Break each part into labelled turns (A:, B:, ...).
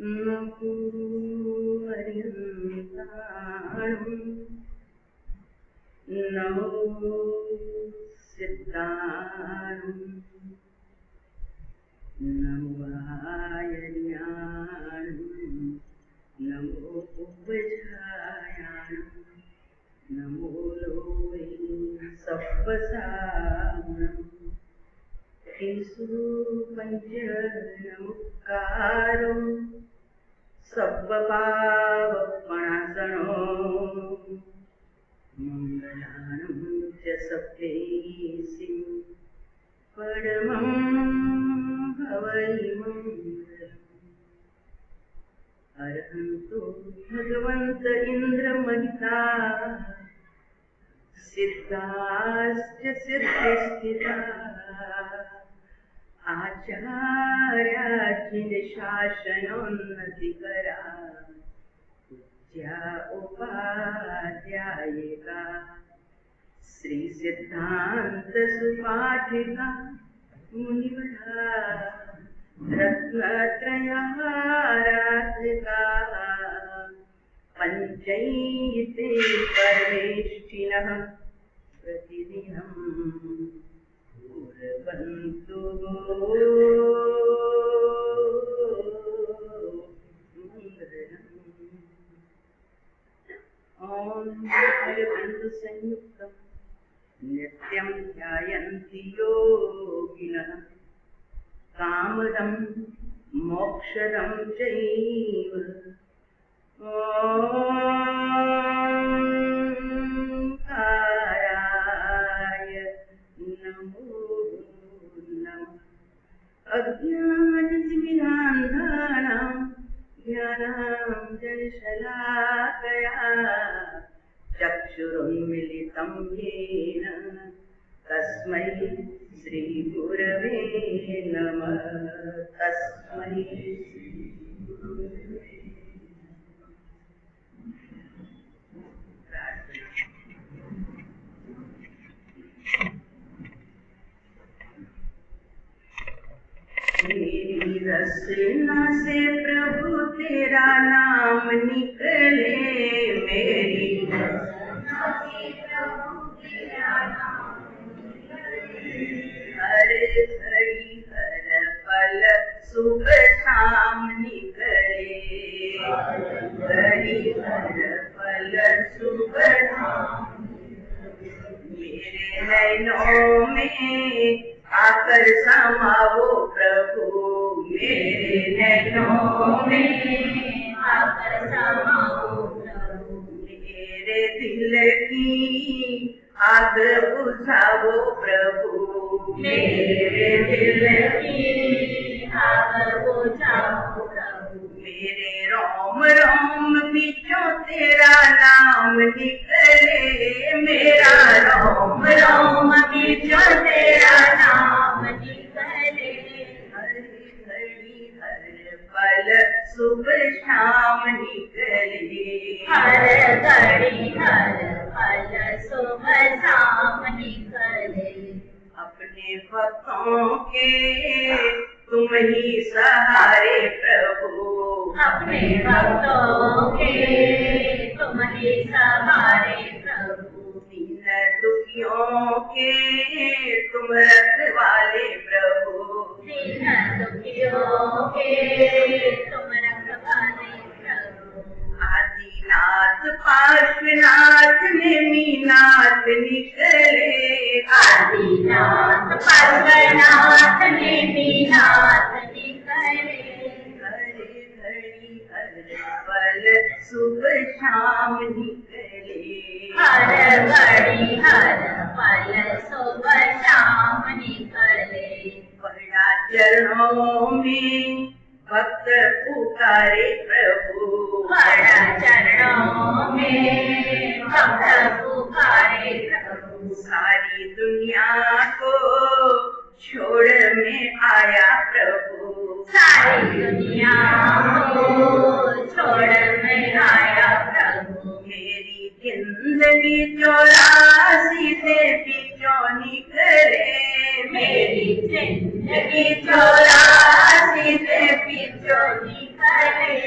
A: नमो हरिहंताणं नमो सिद्धाणं नमो आयर्याणं नमो उपजायाणं नमो लोय सप्पसारणं केसु पंच नमस्कारो सब्बपावपणासनो मंगलानं च सप्तेसिं परमं हवै मंगलम् अर्हन्तु भगवन्त इन्द्रमहिता सिद्धाश्च सिद्धिस्थिता आचार्याखिल शासनोन्नतिकरा पूज्या उपाध्यायिका श्री सिद्धांत सुपाठिका मुनिवरा रत्नत्रयाराधिका पंचैते परमेष्ठिनः प्रतिदिनं कुर्वन्तु ॐ हरिबन्धु संयुक्तं नित्यं ध्यायन्ति योगिनः कामदं मोक्षदं चैव ओंकाराय नमो नमः अज्ञानतिमिरान्धानां ज्ञानाञ्जनशलाकया चक्षुरुन्मीलितं येन तस्मै श्रीगुरवे नमः तस्मै मेरी रसना से प्रभु तेरा नाम निकले मेरी रसना से प्रभु तेरा नाम निकले हर घड़ी हर पल सुबह शाम निकले घड़ी हर पल सुबह शाम मेरे नैनों में आकर समाओ प्रभु मेरे नैनों में आकर समाओ प्रभु मेरे दिल की आग बुझाओ प्रभु मेरे दिल की आग बुझाओ प्रभु मेरे रोम रोम बीचों तेरा नाम निकले मेरा रोम रोम बीचों तेरा नाम निकले हर घड़ी हर पल सुबह शाम निकले हर घड़ी हर पल सुबह शाम निकले अपने भक्तों के तुम ही सहारे प्रभु अपने भक्तों के तुम ही सहारे प्रभु दीन दुखियों के तुम रखवाले प्रभु दीन दुखियों के तुम रखवाले प्रभु आदिनाथ पार्श्वनाथ नेमिनाथ निकले आदिनाथ पार्श्वनाथ नेमिनाथ निकले पल सुबह शाम निकले हर घड़ी हर पल सुबह शाम निकले बड़ा चरणों में भक्त पुकारे प्रभु बड़ा चरणों में भक्त पुकारे प्रभु सारी दुनिया को छोड़ में आया प्रभु सारी दुनिया को छोड़ में आया प्रभु मेरी जिंदगी 84 से बीचों निकले मेरी जिंदगी 84 से बीचों निकले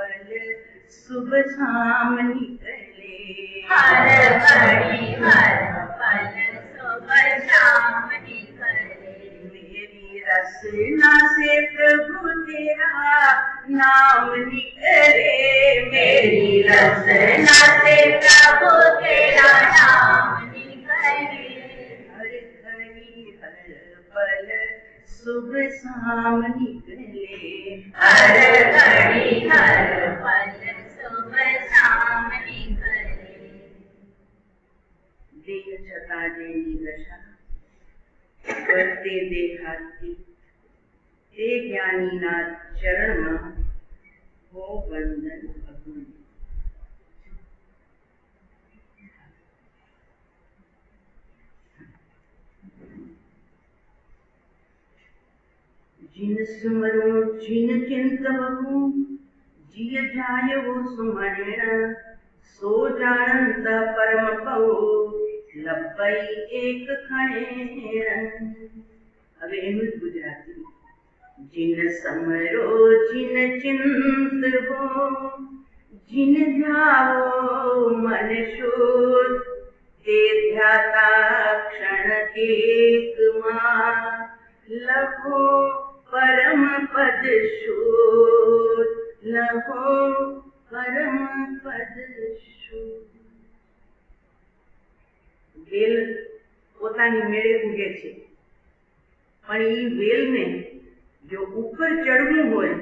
A: पल शुभ शाम निकले,
B: हर घड़ी हर पल शुभ शाम निकले।
A: मेरी रसना से प्रभु तेरा नाम निकले,
B: मेरी रसना से प्रभु तेरा नाम निकले।
A: हर घड़ी हर पल शुभ शाम निकले,
B: हर घड़ी हर पल शुभ शाम निकले।
A: देह छता जेनी दशा वर्ते देखाती, ते ज्ञानी ना चरण में हो वंदन अगुण। जिन सुमरो जिन चिंतवहु, जिय जाय वो सुमरण, सो जानंत परम पौ लपई एक खणेण। હવે એનું જ ગુજરાતી, जिन समरो जिन चिंतवो, जिन जावो मन शोध, ते ध्याता क्षण एक मां लभो परम पद शोध, लभो परम पद शोध। વેલ પોતાની મેળે ઉગે છે, પણ એ વેલને જો ઉપર ચડવું હોય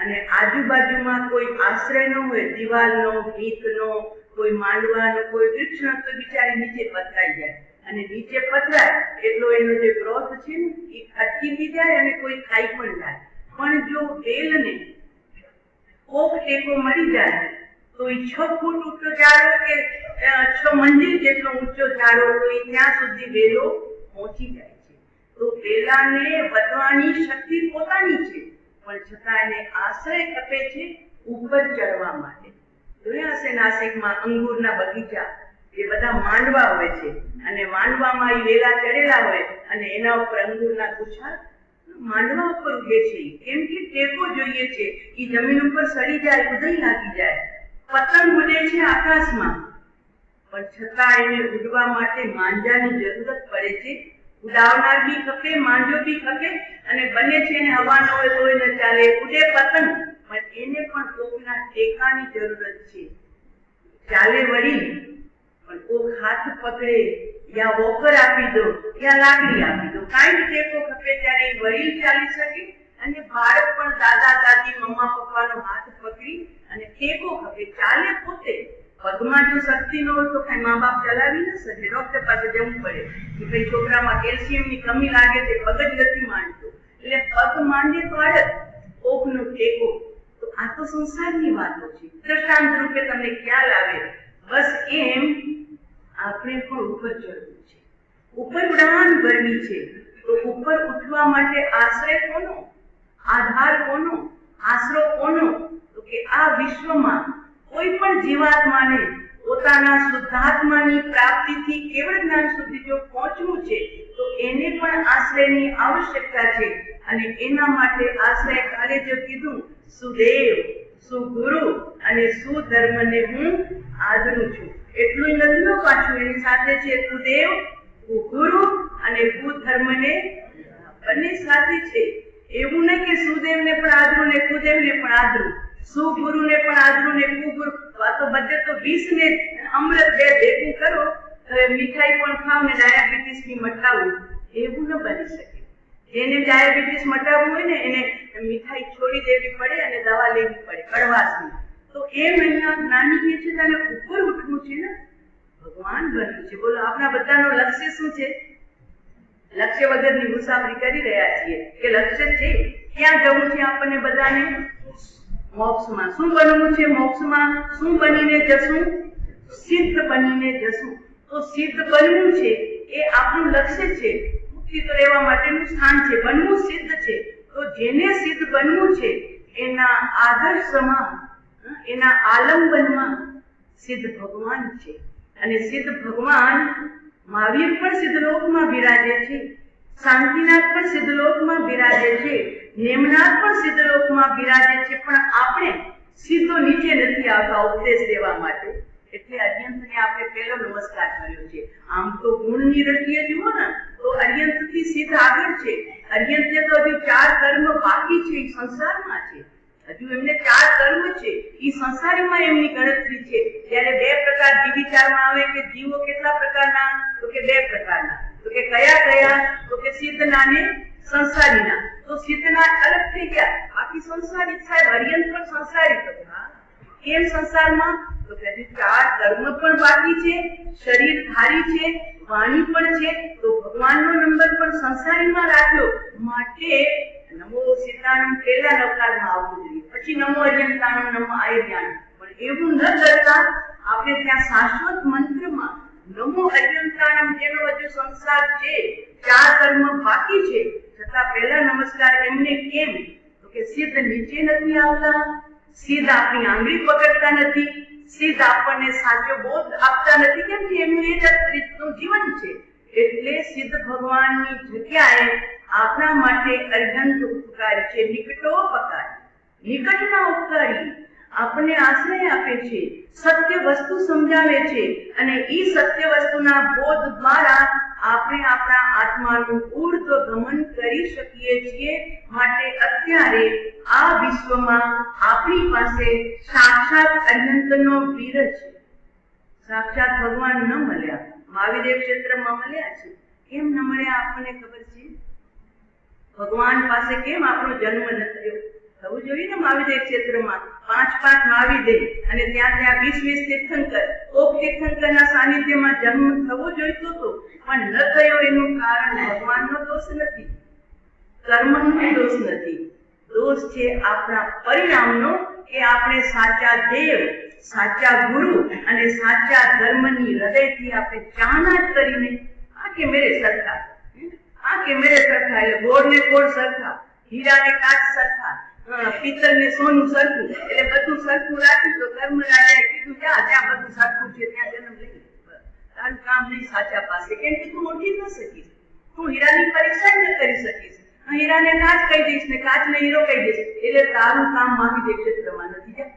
A: અને આજુબાજુમાં કોઈ આશ્રય ન હોય, દિવાલનો, ભીતનો, કોઈ માંડવાનો, કોઈ વૃક્ષનો, તો બિચારી નીચે પથરાઈ જાય, અને નીચે પથરાય એટલો એનો જે ગ્રોથ છે ને એ અટકી બી જાય અને કોઈ ખાઈ પણ જાય। પણ જો વેલને કોક ટેકો મળી જાય તો એ 6 ફૂટ ઊંચો ઝાડો કે 6 મંજિલ જેટલો ઊંચો ઝાડો તો એ ત્યાં સુધી વેલો પહોંચી જાય છે। તો વેલાને વધવાની શક્તિ પોતાની છે, પણ છતાં એને આશ્રય ખપે છે ઉપર ચડવા માટે। જોયા હશે નાસિકમાં અંગૂરના બગીચા, એ બધા માંડવા હોય છે, અને માંડવામાં એ વેલા ચડેલા હોય અને એના ઉપર અંગૂરના ગુચ્છા માંડવા ઉપર ઉગે છે, કેમ કે ટેકો જોઈએ છે। એ જમીન ઉપર સડી જાય, ઉદય લાગી જાય। પતંગ ઉડે છે આકાશમાં, પણ છતાં એને ઉડવા માટે માંજાની જરૂરત પડે છે। ઉડાવનાર બી ખપે, માંજો બી ખપે, અને બને છે એને હવા ન હોય તોય ન ચાલે, ઉડે પતંગ, પણ એને પણ કોકના ટેકાની જરૂરત છે। ચાલે વળી, પણ કોક હાથ પકડે, યા વોકર આપી દો, યા લાકડી આપી દો, કાંઈ બી ટેકો ખપે ત્યારે વડીલ ચાલી શકે, અને બાળક પણ દાદા દાદી મમ્મા પપ્પાનો હાથ પકડી અને ટેકો ખપે, ચાલે પોતે। પગમાં જો શક્તિ ન હોય તો કઈ મા બાપ ચલાવી ન શકે, ડોક્ટર પાસે જવું પડે કે ભાઈ છોકરામાં કેલ્શિયમની કમી લાગે છે, પગ જ નથી માંડતો, એટલે પગ માંડે તો અડગ, કોકનો ટેકો। તો આ તો સંસારની વાતો છે, દ્રષ્ટાંત રૂપે તમને ખ્યાલ આવે। બસ એમ આપણે પણ ઉપર ચડવું છે, ઉપર ઉડાન ભરવી છે। તો ઉપર ઉઠવા માટે આશ્રય કોનો, આધાર કોનો, આશરો કોનો? તો કે આ વિશ્વમાં કોઈ પણ જીવાત્માને પોતાના શુદ્ધાત્માની પ્રાપ્તિથી કેવળ જ્ઞાન સુધી જો પહોંચવું છે તો એને પણ આશ્રયની આવશ્યકતા છે, અને એના માટે આશ્રય કાલે જો કીધું સુદેવ, સુગુરુ અને સુધર્મને હું આદરું છું, એટલું નથી પાછું એની સાથે છે કુદેવ, કુગુરુ અને કુધર્મને બંને સાથે છે। એવું નહીં કે સુદેવને પણ આદરું ને કુદેવને પણ આદરું, સુગુરુને પણ આદરું ને કુગુરુ, આ તો બધે તો વિષ ને અમૃત બે ભેગું કરો, મીઠાઈ પણ ખાવ ને ડાયાબિટીસ બી મટાવું, એવું ન બની શકે। જેને ડાયાબિટીસ મટાવવું હોય ને એને મીઠાઈ છોડી દેવી પડે અને દવા લેવી પડે કડવાશની। તો એમ અહીંયા જ્ઞાની કે છે તને ઉપર ઉઠવું છે ને, ભગવાન બનવું છે। બોલો આપણા બધાનો લક્ષ્ય શું છે? લક્ષ્ય વગરની મુસાફરી કરી રહ્યા છીએ કે લક્ષ્ય છે ક્યાં જવું છે આપણને બધાને? મોક્ષમાં। શું બનવું છે મોક્ષમાં? શું બનીને જશું? સિદ્ધ બનીને જશું। તો સિદ્ધ બનવું છે એ આપણું લક્ષ્ય છે, મુક્તિ તો રહેવા માટેનું સ્થાન છે, બનવું સિદ્ધ છે। તો જેને સિદ્ધ બનવું છે એના આદર્શમાં, એના આલંબનમાં સિદ્ધ ભગવાન છે, અને સિદ્ધ ભગવાન મહાવીર પણ સિદ્ધલોકમાં બિરાજે છે, શાંતિનાથ પણ સિદ્ધલોકમાં બિરાજે છે, નેમનાથ પણ સિદ્ધલોકમાં બિરાજે છે, પણ આપણે સીધો નીચે નથી આવતા ઉપદેશ દેવા માટે. એટલે અર્યંતને આપણે પહેલો નમસ્કાર કર્યો છે. આમ તો ગુણની દ્રષ્ટિએ જુઓ ને તો અર્યંતથી સીધા આગળ છે. અર્યંતે તો હજુ 4 કર્મ બાકી છે, એ સંસારમાં છે. હજુ એમને 4 કર્મ છે, એ સંસારીમાં એમની ગણતરી છે. ત્યારે 2 પ્રકાર વિચારમાં આવે કે જીવો કેટલા પ્રકારના, તો કે 2 પ્રકારના. તો કે કયા? તો કે સિદ્ધના ને સંસારીના. તો સિદ્ધના અલગ થઈ ગયા, બાકી સંસારી. સાહેબ અર્યંત પણ સંસારી. તો કેમ સંસારમાં? તો કે હજુ 4 કર્મ પણ બાકી છે, શરીર ધારી છે, વાણી પણ છે. તો ભગવાનનો નંબર પણ સંસારીમાં રાખ્યો. માટે નમો સિદ્ધાણમ પહેલા નવકારમાં આવવું જોઈએ, પછી નમો અર્યંતાણમ નમો આયર્યાણમ. પણ એવું ન કરતા આપણે ત્યાં શાશ્વત મંત્રમાં નમો અર્યંતાણમ, જેનો હજુ સંસાર છે, 4 કર્મ બાકી છે, છતાં પહેલા નમસ્કાર એમને કેમ? તો કે સિદ્ધ નીચે નથી આવતા, સિદ્ધ આપણી આંગળી પકડતા નથી, સિદ્ધ આપણને સાચો બોધ આપતા નથી. કેમ કે એમનું એ જ રીતનું જીવન છે. એટલે સિદ્ધ ભગવાનની જગ્યાએ આપણા માટે અર્યંત ઉપકારી છે, નિકટોપકારી, નિકટના ઉપકારી. આપણને આશ્રય આપે છે, સત્ય વસ્તુ સમજાવે છે, અને એ સત્ય વસ્તુના બોધ દ્વારા આપણે આપણા આત્માનું ઉર્ધ્વગમન કરી શકીએ છીએ. માટે અત્યારે આ વિશ્વમાં આપણી પાસે સાક્ષાત અર્યંતનો વીર છે. સાક્ષાત ભગવાન ન મળ્યા, મહાવીર ક્ષેત્રમાં મળ્યા છે. કેમ ન મળ્યા આપણને ખબર છે? ભગવાન પાસે કેમ આપણો જન્મ ન થયો? થવું જોઈએ ને મહાવીર ક્ષેત્રમાં 5 મહાવીર અને ત્યાં 20 તીર્થંકર. કોક તીર્થંકરના સાનિધ્યમાં જન્મ થવો જોઈતો હતો, પણ ન થયો. એનું કારણ ભગવાનનો દોષ નથી, કર્મનો દોષ નથી. દોષ છે આપણા પરિણામનો, કે આપણે સાચા દેવ, સાચા ગુરુ અને સાચા ધર્મની હૃદયથી આપણે ચાહના જ કરીને આ કે મેરે સરખા, આ કે મેરે સરખા, એટલે ગોળ ને ગોળ સરખા, હીરા ને કાચ સરખા, પિત્તળ ને સોનું સરખું, એટલે બધું સરખું રાખ્યું. તો ધર્મ રાજાએ કીધું જ્યાં બધું સરખું છે ત્યાં જન્મ લઈ, તારું કામ નહીં સાચા પાસે. કેમ કે તું ઓળખી ન શકીશ, તું હીરાની પરીક્ષા ન કરી શકીશ. હીરાને કાચ કહી દઈશ ને કાચને હીરો કહી દઈશ, એટલે તારું કામ મહાવીર ક્ષેત્રમાં નથી.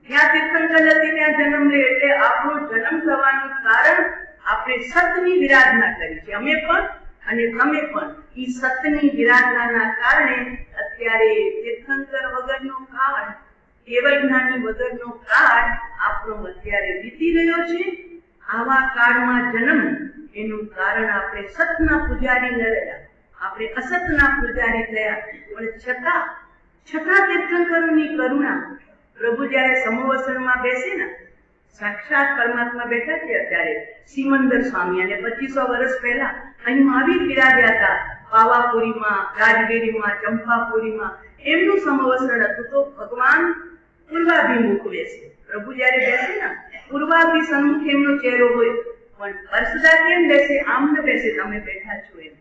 A: જ્યાં તીર્થંકર નથી ત્યાં જન્મ લે. એટલે આપણો જન્મ થવાનું કારણ આપણે સતની વિરાધના કરી છે, અમે પણ અને તમે પણ. એ સતની વિરાધનાના કારણે અત્યારે તીર્થંકર વગરનો કાળ, કેવલ જ્ઞાની વગરનો કાળ આપણો અત્યારે વીતી રહ્યો છે. આવા કાળમાં જન્મ, એનું કારણ આપણે સતના પૂજારી ન રહ્યા, આપણે અસતના પૂજારી થયા. પણ છતાં તીર્થંકરોની કરુણા. પ્રભુ જયારે સમોવસનમાં બેસે ને, સાક્ષાત પરમાત્મા બેઠા છે અત્યારે સિમંદર સ્વામી, અને 2500 વર્ષ પહેલા અહીં મહાવીર બિરાજ્યા હતા. પાવાપુરીમાં, રાજગીરીમાં, ચંપાપુરીમાં એમનું સમવસન હતું. તો ભગવાન પૂર્વાભિમુખ બેસે. પ્રભુ જયારે બેસે ને, પૂર્વાભી સન્મુખ એમનો ચહેરો હોય. પણ પરસદા કેમ બેસે? આમ ન બેસે તમે બેઠા છો એમ,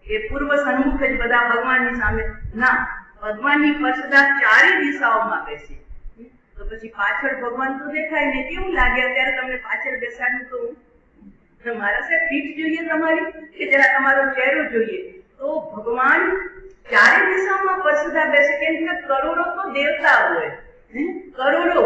A: એ પૂર્વ સન્મુખ જ બધા ભગવાનની સામે ના. ભગવાનની પરસદા 4 દિશાઓમાં બેસે. તો પછી પાછળ ભગવાન તો દેખાય ને, કેવું લાગે? અત્યારે તમને પાછળ બેસાડું તો મારા સાહેબ પીઠ જોઈએ તમારી, કે જરા તમારો ચહેરો જોઈએ? તો ભગવાન 4 દિશામાં પરસદા બેસે. કેમ કે કરોડો તો દેવતા હોય, કરોડો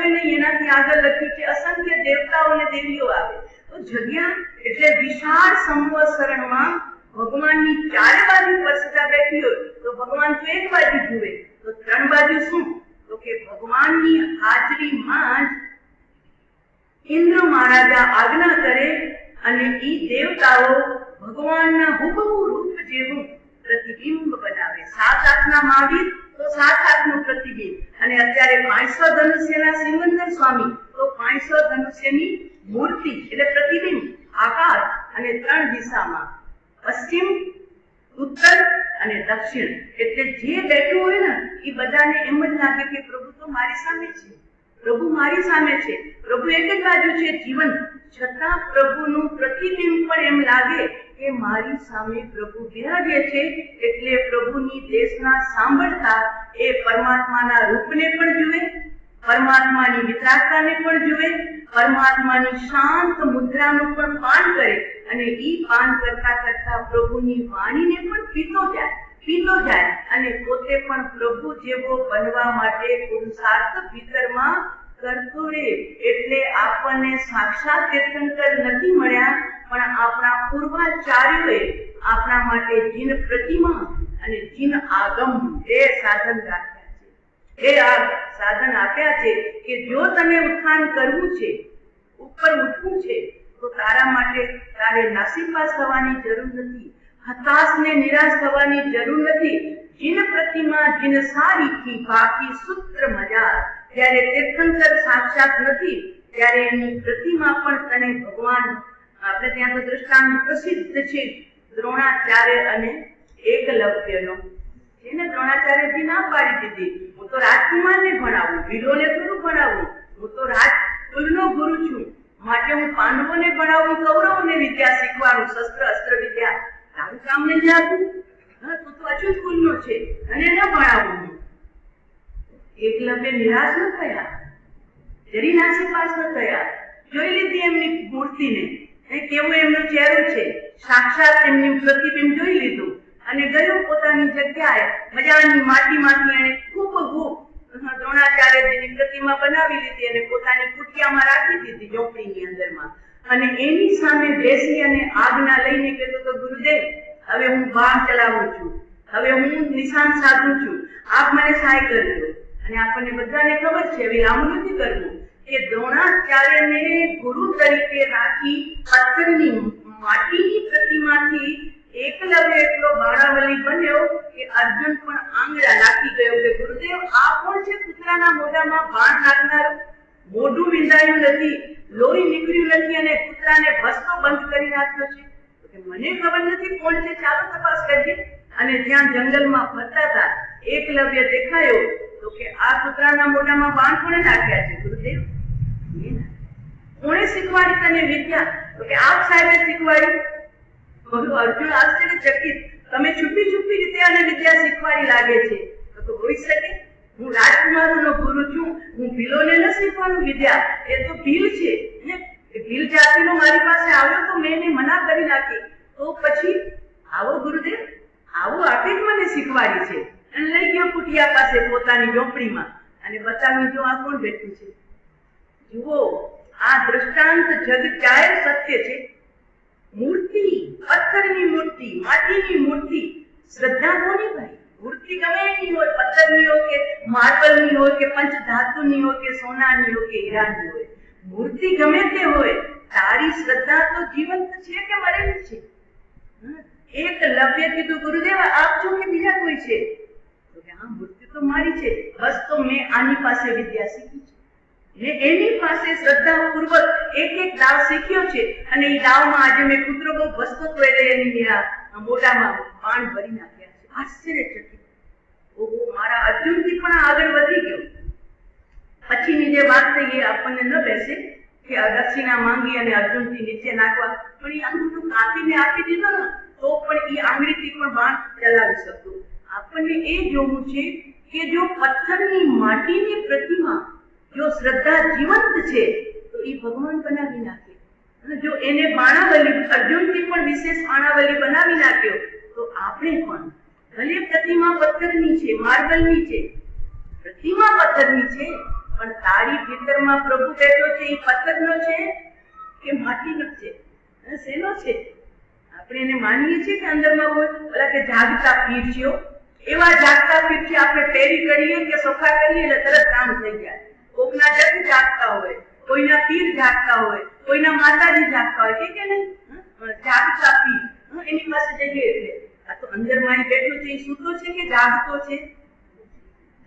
A: નહીં, એનાથી આગળ લખ્યું છે અસંખ્ય દેવતાઓ અને દેવીઓ આવે. તો જગ્યા એટલે વિશાળ સંવત્સરણમાં ભગવાનની 4 બાજુ પરસદા બેઠી હોય. તો ભગવાન તો એક બાજુ જુએ, તો 3 બાજુ શું? તો કે ભગવાનની હાજરીમાં જ ઇન્દ્ર મહારાજા આજ્ઞા કરે અને ઈ દેવતાઓ ભગવાનના હુબહુ રૂપ જેવું પ્રતિબિંબ બનાવે. 7 હાથના મહાવીર તો 7 હાથનું પ્રતિબિંબ. અને અત્યારે 500 ધનુષ્યના સિમંદર સ્વામી, તો 500 ધનુષ્યની મૂર્તિ એટલે પ્રતિબિંબ, આકાર. અને 3 દિશામાં, પશ્ચિમ, ઉત્તર અને દક્ષિણ. એટલે જે બેઠું હોય ને, એ બધાને એમ જ લાગે કે પ્રભુ તો મારી સામે છે, પ્રભુ મારી સામે છે, પ્રભુ એક જ બાજુ છે જીવન. છતાં પ્રભુનું પ્રતિબિંબ પણ એમ લાગે કે મારી સામે પ્રભુ બિરાજે છે. એટલે પ્રભુની દેશના સાંભળતા એ પરમાત્માના રૂપને પણ જુએ, પરમાત્માની વિતરાગતાને પણ જુએ, પરમાત્માની શાંત મુદ્રાનું પણ પાન કરે. અને ઈ પાન કરતા કરતા પ્રભુની વાણીને પણ પીતો જાય અને પોતે પોતે પણ પ્રભુ જેવો બનવા માટે પુરુષાર્થ ભીતરમાં કરતો રહે. એટલે આપણને સાક્ષાત તીર્થંકર નથી મળ્યા, પણ આપણા પૂર્વાચાર્યોએ આપણા માટે જીન પ્રતિમા અને જીન આગમ બે સાધન રાખ્યા છે. એ આ સાધન આપ્યા છે કે જો તને ઉત્થાન કરવું છે, ઉપર ઉઠવું છે, તો તારા માટે તારે નાસીપાસ થવાની જરૂર નથી, હતાશ ને નિરાશ થવાની જરૂર નથી. જીન પ્રતિમા જીન સારીથી બાકી સૂત્ર મજા. જ્યારે તીર્થંકર સાક્ષાત નથી ત્યારે એની પ્રતિમા પણ તને ભગવાન, આપણે ત્યાં તો દ્રષ્ટાંત પ્રસિદ્ધ છે દ્રોણાચાર્ય અને એકલવ્યનો. એને દ્રોણાચાર્યજી ના પાડી દીધી, હું તો રાજકુમારને ભણાવું, ભીલોને થોડું ભણાવું, હું તો રાજકુલનો ગુરુ છું, માટે હું પાંડવોને ભણાવું, કૌરવોને વિદ્યા શીખવાનું, શસ્ત્ર અસ્ત્ર વિદ્યા તારું કામ નહીં આપું. તું તો અછૂત કુલનો છે અને ન ભણાવું. એકલવ્ય નિરાશ ન થયા, જરી નાસીપાસ ન થયા. જોઈ લીધી એમની મૂર્તિને, કેવું એમનું ચહેરું છે, સાક્ષાત એમની પ્રતિબિંબ જોઈ લીધું અને ગયો પોતાની જગ્યાએ. મજાની માટીમાંથી એને ખૂબ દ્રોણાચાર્યજીની પ્રતિમા બનાવી લીધી અને પોતાની કુટિયામાં રાખી દીધી, ઝોપડીની અંદરમાં. અને એની સામે બેસી અને આજ્ઞા લઈને કહેતો તો, ગુરુદેવ હવે હું બાણ ચલાવું છું, હવે હું નિશાન સાધું છું, આપ મને સહાય કરજો. અને આપણને બધાને ખબર છે, હવે લાંબુ નથી કરવું, કે દ્રોણાચાર્યને ગુરુ તરીકે રાખી પથ્થરની માટીની પ્રતિમાથી એકલવ્ય એટલો બાણાવલી બન્યો કે અર્જુન પણ આંગળા નાખી ગયો કે ગુરુદેવ આ કોણ છે કૂતરાના મોઢામાં બાણ નાખનારો? મોઢું વિંધાયું નથી, લોહી નીકળ્યું નથી અને કૂતરાને ભસતો બંધ કરી નાખ્યો છે. મને ખબર નથી કોણ છે, ચાલો તપાસ કરીએ. અને જ્યાં જંગલમાં ફરતા હતા એકલવ્ય દેખાયો તો કે આ કૂતરાના મોઢામાં બાણ કોણે નાખ્યા છે? ગુરુદેવ કોણે શીખવાડી તને વિદ્યા? તો કે આપ સાહેબે શીખવાડી. અર્જુન આશ્ચર્યચકિત, તમે છુપી છુપી રીતે આને વિદ્યા શીખવાડી લાગે છે. તો હોઈ શકે, હું રાજકુમારનો ગુરુ છું, હું ભીલોને ન શીખવાનું વિદ્યા, એ તો ભીલ છે ને, ભીલ જાતિનો મારી પાસે આવ્યો તો મેં એને મના કરી નાખી. તો પછી આવો ગુરુદેવ, આવો આપે જ મને શીખવાડી છે. અને લઈ ગયો કુટિયા પાસે પોતાની ઝોપડીમાં અને બતાવ્યું, જો આ કોણ બેઠું છે, જુઓ આ દ્રષ્ટાંત જગ જાહેર સત્ય છે. મૂર્તિ, પથ્થરની મૂર્તિ, માટીની મૂર્તિ, શ્રદ્ધા કોની ભાઈ? મૂર્તિ ગમે એની હોય, પથ્થરની હોય કે માર્બલની હોય કે પંચધાતુની હોય કે સોનાની હોય કે હીરાની હોય, મૂર્તિ ગમે તે હોય, તારી શ્રદ્ધા તો જીવંત છે કે મરેલી છે? એકલવ્ય કીધું, ગુરુદેવ આપ છો કે બીજા કોઈ છે? તો કે હા, મૂર્તિ તો મારી છે, બસ તો મેં આની પાસે વિદ્યા શીખી છે. મેં એની પાસે શ્રદ્ધાપૂર્વક એક એક દાવ શીખ્યો છે અને એ દાવમાં આજે મેં કૂતરો બહુ ભસતો તો એની મોઢામાં બાણ ભરી નાખ્યા છે. આશ્ચર્યચકિત, ઓહો, મારા અર્જુનથી પણ આગળ વધી ગયો. પછીની જે વાત થઈ એ આપણને ન બેસે કે દક્ષિણા માંગી અને અર્જુનથી નીચે નાખવા, પણ એ આંગળીનું કાપીને આપી દીધો ને તો પણ એ આંગળીથી પણ બાણ ચલાવી શકતો. આપણને એ જોવું છે કે જો પથ્થરની માટીની પ્રતિમા, જો શ્રદ્ધા જીવંત છે તો એ ભગવાન બનાવી નાખે. અને જો એને બાણાવલી, અર્જુનથી પણ વિશેષ બાણાવલી બનાવી નાખ્યો તો આપણે પણ, ભલે પ્રતિમા પથ્થરની છે, માર્બલની છે, પ્રતિમા પથ્થરની છે, પણ તારી ભીતરમાં પ્રભુ બેઠો છે એ પથ્થરનો છે કે માટીનો છે? શેનો છે? આપણે એને માનીએ છીએ કે અંદરમાં હોય, ભલા કે જાગતા પીર છે, એવા જાગતા પીર છે આપણે પેરી કરીએ કે સોખા કરીએ એટલે તરત કામ થઈ જાય. કોકના જગ જાગતા હોય, કોઈના પીર જાગતા હોય, કોઈના માતાજી જાગતા હોય, કે નહીં? જાગતા પીર, એની પાસે જઈએ એટલે આ તો અંદરમાં એ બેઠો છે, એ સૂતો છે કે જાગતો છે?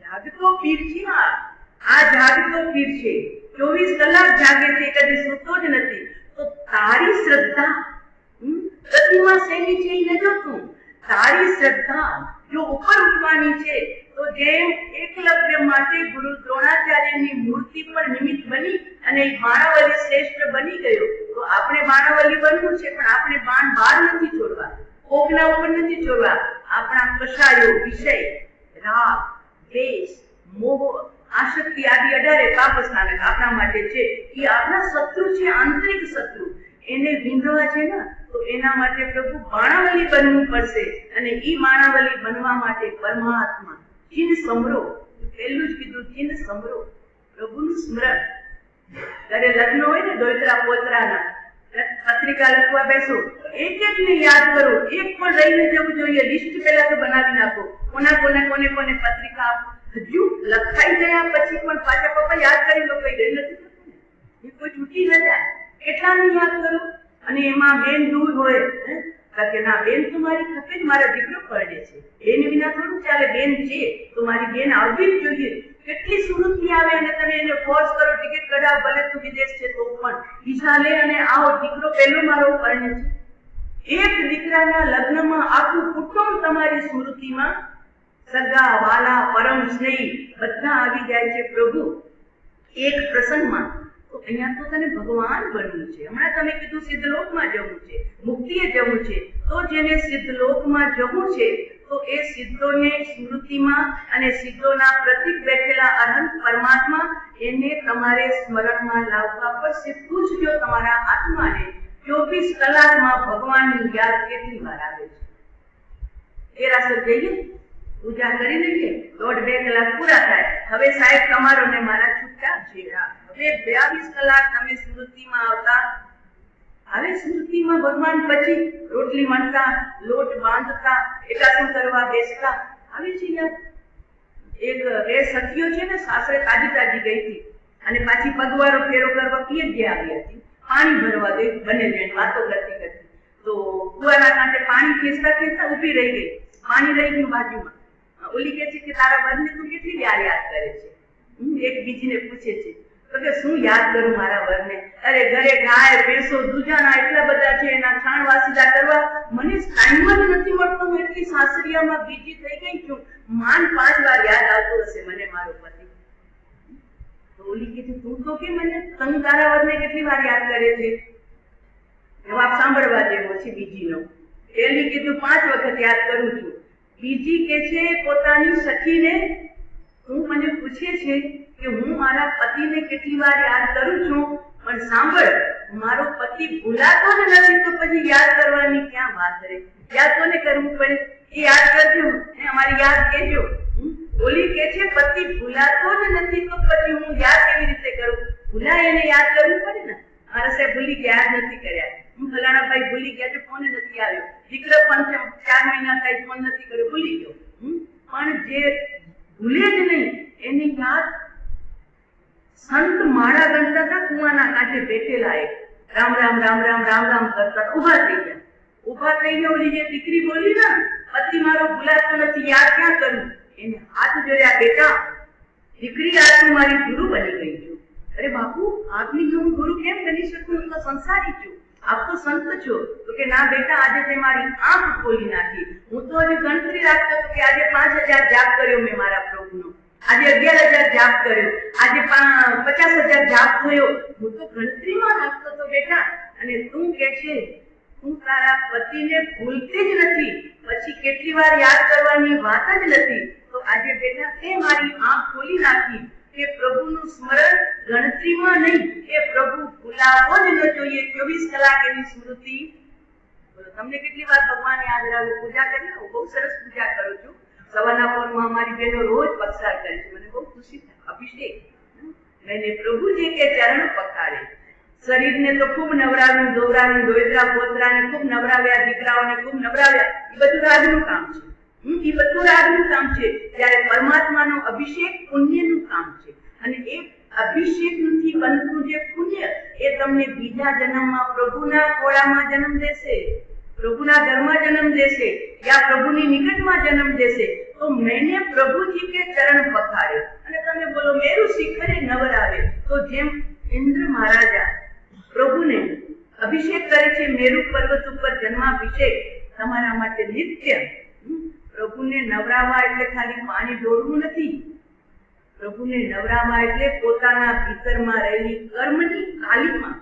A: જાગતો પીર છે. આ જાગતો પીર છે, 24 કલાક જાગે છે, કદી સૂતો જ નથી. તો તારી શ્રદ્ધા પ્રતિમા શેની છે એ જોતું. તારી શ્રદ્ધા જો ઉપર ઉઠવાની છે તો જેમ એકલવ્ય માટે ગુરુ દ્રોણાચાર્યની મૂર્તિ પણ નિમિત્ત બની અને એ બાણાવલી શ્રેષ્ઠ બની ગયો, તો આપણે બાણાવલી બનવું છે, પણ આપણે બાણ બહાર નથી છોડવા, કોકના ઉપર નથી છોડવા. આપણા કષાયો, વિષય, રાગ, દ્વેષ, મોહ, આસક્તિ આદિ 18 પાપ સ્થાનક આપણા માટે છે. એ આપણા શત્રુ છે, આંતરિક શત્રુ. એને વિંધવા છે ને તો એના માટે પ્રભુ બાણાવલી બનવું પડશે. અને ઈ બાણાવલી બનવા માટે પરમાત્મા ચિહ્ન સમરો, પહેલું જ કીધું ચિહ્ન સમરો, પ્રભુનું સ્મરણ. ત્યારે લગ્ન હોય ને દોયત્રા પોતરાના, પત્રિકા લખવા બેસો, એક ને યાદ કરો, એક પણ રહીને જવું જોઈએ. લિસ્ટ પહેલા તો બનાવી નાખો, કોને પત્રિકા આપો. હજુ લખાઈ ગયા પછી પણ પાછા પપ્પા યાદ કરી લો, કઈ રહી નથી થતું ને, એ કોઈ છૂટી ન જાય. કેટલાને યાદ કરો? અને એમાં બેન દૂર હોય કે ના બેન તો મારી ખપે જ, મારા દીકરો પડે છે, બેન વિના થોડું ચાલે, બેન છે તો મારી બેન આવવી જ જોઈએ. કેટલી સુરતથી આવે અને તમે એને ફોર્સ કરો, ટિકિટ કઢાવ, ભલે તું વિદેશ છે તો પણ વિઝા લે અને આવો, દીકરો પહેલો મારો પરણે છે. એક દીકરાના લગ્નમાં આખું કુટુંબ તમારી સ્મૃતિમાં, સગા વાલા પરમ સ્નેહી બધા આવી જાય છે પ્રભુ એક પ્રસંગમાં. તો અહીંયા તો તને ભગવાન બનવું છે. હમણાં તમે કીધું સિદ્ધલોકમાં જવું છે, મુક્તિએ જવું છે. તો જેને સિદ્ધલોકમાં જવું છે તો એ સિદ્ધોને સ્મૃતિમાં અને સિદ્ધોના પ્રતિક બેઠેલા અનંત પરમાત્મા એને તમારે સ્મરણમાં લાવવા પડશે. પૂછજો તમારા આત્માને 24 કલાકમાં ભગવાનની યાદ કેટલી વાર આવે છે. દેરાસર જઈએ, પૂજા કરી લઈએ, 1.5 કલાક પૂરા થાય. હવે સાહેબ તમારો ને મારા છૂટા છે. હવે 22 કલાક તમે સ્મૃતિમાં આવતા. હવે સ્મૃતિમાં ભગવાન પછી રોટલી વણતા, લોટ બાંધતા, એકાસન કરવા બેસતા. આવે છે યાદ? એક બે સખીઓ છે ને, સાસરે તાજી ગઈ હતી અને પાછી પગવારો ફેરો કરવા પિયર આવી હતી. પાણી ભરવા ગઈ, બંને જણ વાતો કરતી. તો કુવાના કાંઠે પાણી ખેંચતા ઊભી રહી ગઈ. પાણી રહી ગયું બાજુમાં. ઓલી કે છે કે તારા વરને તું કેટલી યાદ કરે છે? એક બીજીને પૂછે છે તો કે શું યાદ કરું મારા વરને? અરે ઘરે ગાય ભેંસો દૂધાના એટલા બધા છે, એના છાણ વાસીદા કરવા મને ટાઈમ જ નથી મળતો. હું એટલી સાસરિયામાં બીજી થઈ ગઈ છું, માન 5 વાર યાદ આવતો હશે મને મારો પતિ. તો ઓલી કે છે તું તો કે મને તને તારા વરને કેટલી વાર યાદ કરે છે? જવાબ સાંભળવા જેવો છે બીજીનો. પેલી કીધું 5 વખત યાદ કરું છું. બીજી કે છે પોતાની સખીને, હું મને પૂછે છે કે હું મારા પતિને કેટલી વાર યાદ કરું છું, પણ સાંભળ, મારો પતિ ભૂલાતો જ નથી તો પછી યાદ કરવાની ક્યાં વાત રહે? યાદ કોને કરવું પડે? એ યાદ કરજો, અમારી યાદ કહેજો. ઓલી કે છે પતિ ભૂલાતો જ નથી તો પછી હું યાદ કેવી રીતે કરું? ભૂલાય એને યાદ કરવું પડે ને. મારા સાહેબ ભૂલી ગયા, યાદ નથી કર્યા. ફલાણા ભાઈ ભૂલી ગયા છે, ફોન નથી આવ્યો. દીકરો પણ 4 મહિના થાય ફોન નથી કર્યો, ભૂલી ગયો. પણ જે ભૂલે જ નહીં એને યાદ. સંત માળા ગણતા હતા કુવાના કાંઠે બેઠેલા, એક રામ રામ રામ રામ રામ રામ કરતા ઉભા થઈ ગયા. ઉભા થઈને ઓલી જે દીકરી બોલી ને, પતિ મારો ભૂલાતો નથી, યાદ ક્યાં કરું? એને હાથ જોડ્યા, બેટા દીકરી આજ તું મારી ગુરુ બની ગઈ છું. અરે બાપુ, આપની હું ગુરુ કેમ બની શકું? હું તો સંસારી છું, આપ તો સંત છો. તો કે ના બેટા, આજે તે મારી આંખ ખોલી નાખી. હું તો હજુ ગણતરી રાખતો હતો કે આજે 5000 જાપ કર્યો મેં મારા પ્રભુનો, આજે 11000 જાપ કર્યો, આજે 50000 જાપ થયો. હું તો ગણતરીમાં રાખતો હતો બેટા. અને તું કે છે તું તારા પતિને ભૂલતી જ નથી, પછી કેટલી વાર યાદ કરવાની વાત જ નથી. તો આજે બેટા તે મારી આંખ ખોલી નાખી કે પ્રભુનું સ્મરણ ગણતરીમાં નહીં, એ પ્રભુ ભૂલાવો જ ન જોઈએ. 24 કલાક એની સ્મૃતિ. તમને કેટલી વાર ભગવાન યાદ આવે? પૂજા કરી લો, બહુ સરસ પૂજા કરું છું. સવારના પરમાં અમારી બહેનો રોજ પક્ષાર કરે છે, મને બહુ ખુશી થાય. અભિષેક मैंने प्रभु जी के चरण पखाड़े. શરીરને તો ખૂબ નવરાવ્યું, દોરાવ્યું, દોયત્રા પોતરાને ખૂબ નવરાવ્યા, દીકરાઓને ખૂબ નવરાવ્યા. એ બધું રાજનું કામ છે. એ બધું રાજનું કામ છે. ત્યારે પરમાત્માનો અભિષેક પુણ્યનું કામ છે. અને એ અભિષેક નથી બનતું જે પુણ્ય, એ તમને બીજા જન્મમાં પ્રભુના ખોળામાં જન્મ દેશે, પ્રભુના ઘરમાં જન્મ દેશે, યા પ્રભુની નિકટમાં જન્મ દેશે. તો मैंने प्रभु जी के चरण पखाड़े. અને તમે બોલો મેરુ શિખરે નવરાવે. તો જેમ ઇન્દ્ર મહારાજા પ્રભુને અભિષેક કરે છે મેરુ પર્વત ઉપર જન્માભિષેક, તમારા માટે નિત્ય. પ્રભુને નવરાવા એટલે ખાલી પાણી ઢોળવું નથી. પ્રભુને નવરાવા એટલે પોતાના ભીતરમાં રહેલી કર્મની કાલીમાં,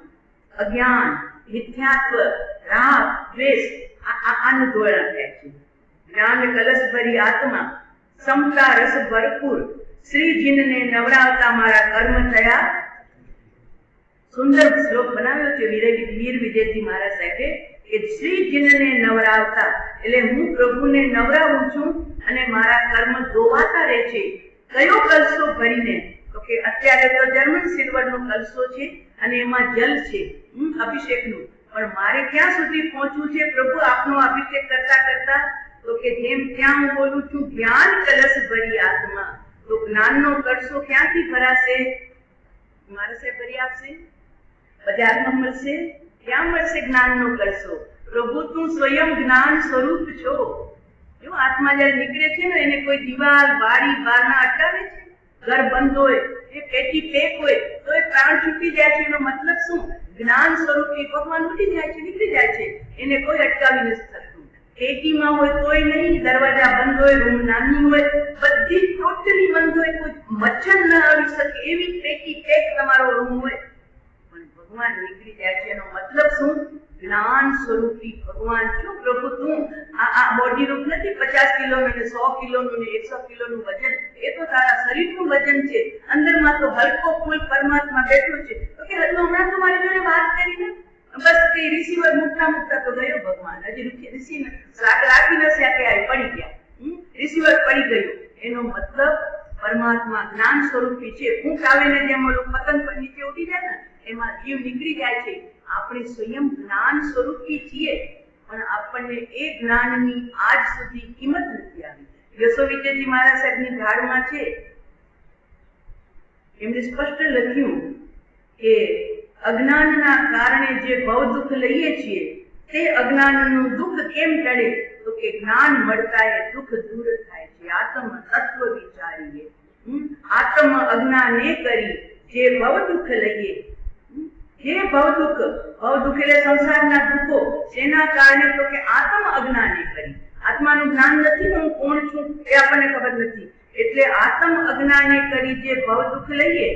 A: અજ્ઞાન, મિથ્યાત્વ, રાગ, દ્વેષ, આનું ધોરણ થાય છે. જ્ઞાન કલશ ભરી આત્મા, સમતા રસ ભરપૂર, શ્રીજીને નવરાવતા મારા કર્મ થયા. સુંદર શ્લોક બનાવ્યો છે વીર વિજયજી મહારાજ સાહેબે કે શ્રીજીને નવરાવતા એટલે હું પ્રભુને નવરાવું છું અને મારા કર્મ ધોવાતા કરે છે. કયો કલશો ભરીને? તો કે અત્યારે તો જર્મન સિલ્વરનો કલશો છે અને એમાં જલ છે અભિષેકનું. પણ મારે ક્યાં સુધી પહોંચવું છે પ્રભુ આપનો અભિષેક કરતા કરતા? તો કે જેમ ત્યાં હું બોલું છું જ્ઞાન કલશ ભરી આત્મા. તો જ્ઞાનનો કલશો ક્યાંથી ભરાશે? મારા સાહેબ ભરી આપશે? બજારમાં મળશે? ક્યાં મળશે જ્ઞાનનો કલશો? પ્રભુ તું સ્વયં જ્ઞાન સ્વરૂપ છો. જો આત્મા જયારે નીકળે છે ને એને કોઈ દિવાલ બારી બારના અટકાવે છે? ઘર બંધ હોય, એ પેટી પેક હોય તો એ પ્રાણ છૂટી જાય છે. એનો મતલબ શું? જ્ઞાન સ્વરૂપી ભગવાન ઉઠી જાય છે, નીકળી જાય છે. એને કોઈ અટકાવી નથી શકતું. પેટીમાં હોય તોય નહીં, દરવાજા બંધ હોય, રૂમ નાની હોય, બધી ટોટલી બંધ હોય, કોઈ મચ્છર ન આવી શકે એવી પેટી પેક તમારો રૂમ હોય, પણ ભગવાન નીકળી જાય છે. એનો મતલબ શું? જ્ઞાન સ્વરૂપી ભગવાન છો પ્રભુ તું. આ બોડી રૂપ નથી 50 કિલોનું ને 100 કિલોનું ને 100 કિલોનું વજન. એ તો તારા શરીરનું વજન છે. અંદરમાં તો હલકો ફૂલ પરમાત્મા બેઠો છે. તો કે હમણાં તો મારી જોડે વાત કરીને બસ કે રિસીવર મૂકતા તો ગયો ભગવાન. હજી રિસીવર રાખી ન શક્યા કે આવી પડી ગયા. રિસીવર પડી ગયું. એનો મતલબ પરમાત્મા જ્ઞાન સ્વરૂપી છે. ઊંટ આવે ને જેમ ઓલું પતંગ પર નીચે ઉડી જાય ને એમાં જીવ નીકળી જાય છે. આપણે સ્વયં જ્ઞાન સ્વરૂપી છીએ, પણ આપણને એ જ્ઞાનની આજ સુધી કિંમત નથી આવી. યશો વિજયજી મહારાજ સાહેબની ધારમાં છે, એમને સ્પષ્ટ લખ્યું કે અજ્ઞાનના કારણે જે ભવ દુઃખ લઈએ છીએ તે અજ્ઞાનનું દુઃખ કેમ ટળે? તો કે જ્ઞાન મળતા એ દુઃખ દૂર થાય છે. આત્મ તત્વ વિચારીએ. આત્મ અજ્ઞાને કરી જે ભવ દુઃખ લઈએ, જે ભવ દુઃખ એટલે સંસારના દુઃખો શેના કારણે? તો કે આત્મ અજ્ઞાને કરી. આત્માનું જ્ઞાન નથી, હું કોણ છું એ આપણને ખબર નથી. એટલે આત્મ અજ્ઞાને કરી જે ભવ દુઃખ લઈએ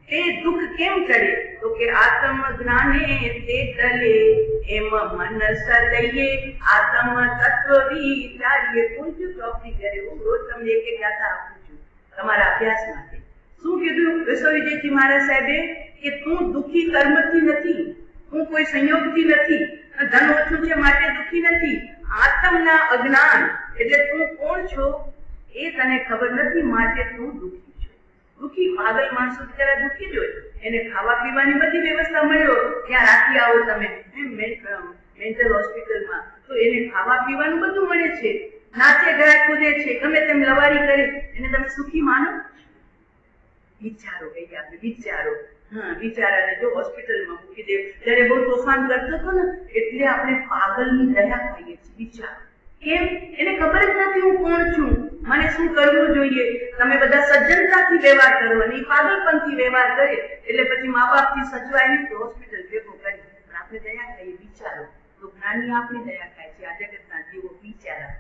A: તે દુઃખ કેમ ટળે? તો કે આત્મ જ્ઞાને તે ટળે એમ મનસ લઈએ આત્મ તત્વ વિચારીએ. કોઈ જ ચોપડી કરે હું રોજ તમને એક ગાથા આપું છું તમારા અભ્યાસ માટે. શું કીધું યશો વિજયજી મહારાજ સાહેબે? કે તું દુઃખી કર્મથી નથી, તું કોઈ સંયોગથી નથી, ધન ઓછું છે માટે દુઃખી નથી. આત્મના અજ્ઞાન એટલે તું કોણ છો એ તને ખબર નથી માટે તું દુઃખી છો. દુઃખી પાગલ માણસો બિચારા દુઃખી જ હોય. એને ખાવા પીવાની બધી વ્યવસ્થા મળ્યો, ત્યાં રાખી આવો તમે મેન્ટલ હોસ્પિટલમાં, તો એને ખાવા પીવાનું બધું મળે છે, નાચે ગાય કૂદે છે, ગમે તેમ લવારી કરે, એને તમે સુખી માનો? વિચારો કહીએ આપણે, વિચારો. બિચારાને જો હોસ્પિટલમાં મૂકી દે, ત્યારે બહુ તોફાન કરતો હતો ને એટલે આપણે પાગલની દયા ખાઈએ છીએ. વિચારો કેમ? એને ખબર જ નથી હું કોણ છું, મને શું કરવું જોઈએ. તમે બધા સજ્જનતાથી વ્યવહાર કરો અને પાગલપણથી વ્યવહાર કરે એટલે પછી મા બાપથી સચવાય નહીં તો હોસ્પિટલ ભેગો કરી. પણ આપણે દયા ખાઈએ. વિચારો તો જ્ઞાની આપણી દયા ખાય છે. આ જગતના જીવો બિચારા